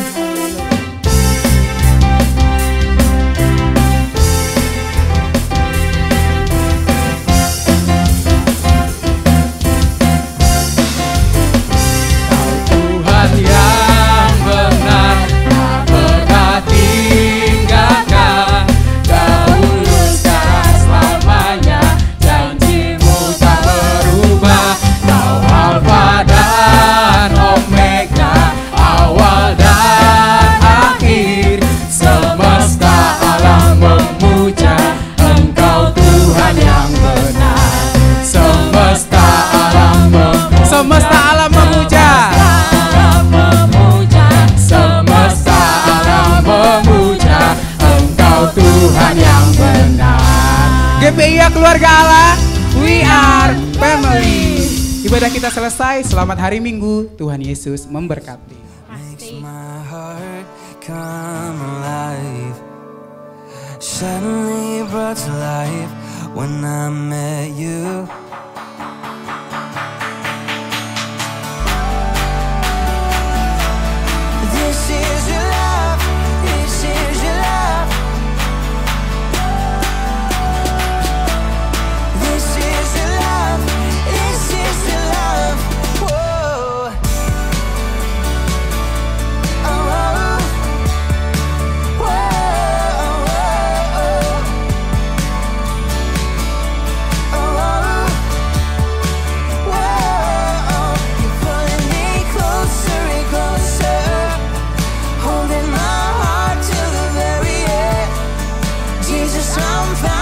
Semesta alam memuja, semesta alam memuja Engkau Tuhan yang benar. GPIA keluarga Allah, we are family. Ibadah kita selesai. Selamat hari Minggu. Tuhan Yesus memberkati. My heart come alive. Suddenly brought to life when I met you. This is your love, this is your love. This is your love, this is your love. Whoa. I'm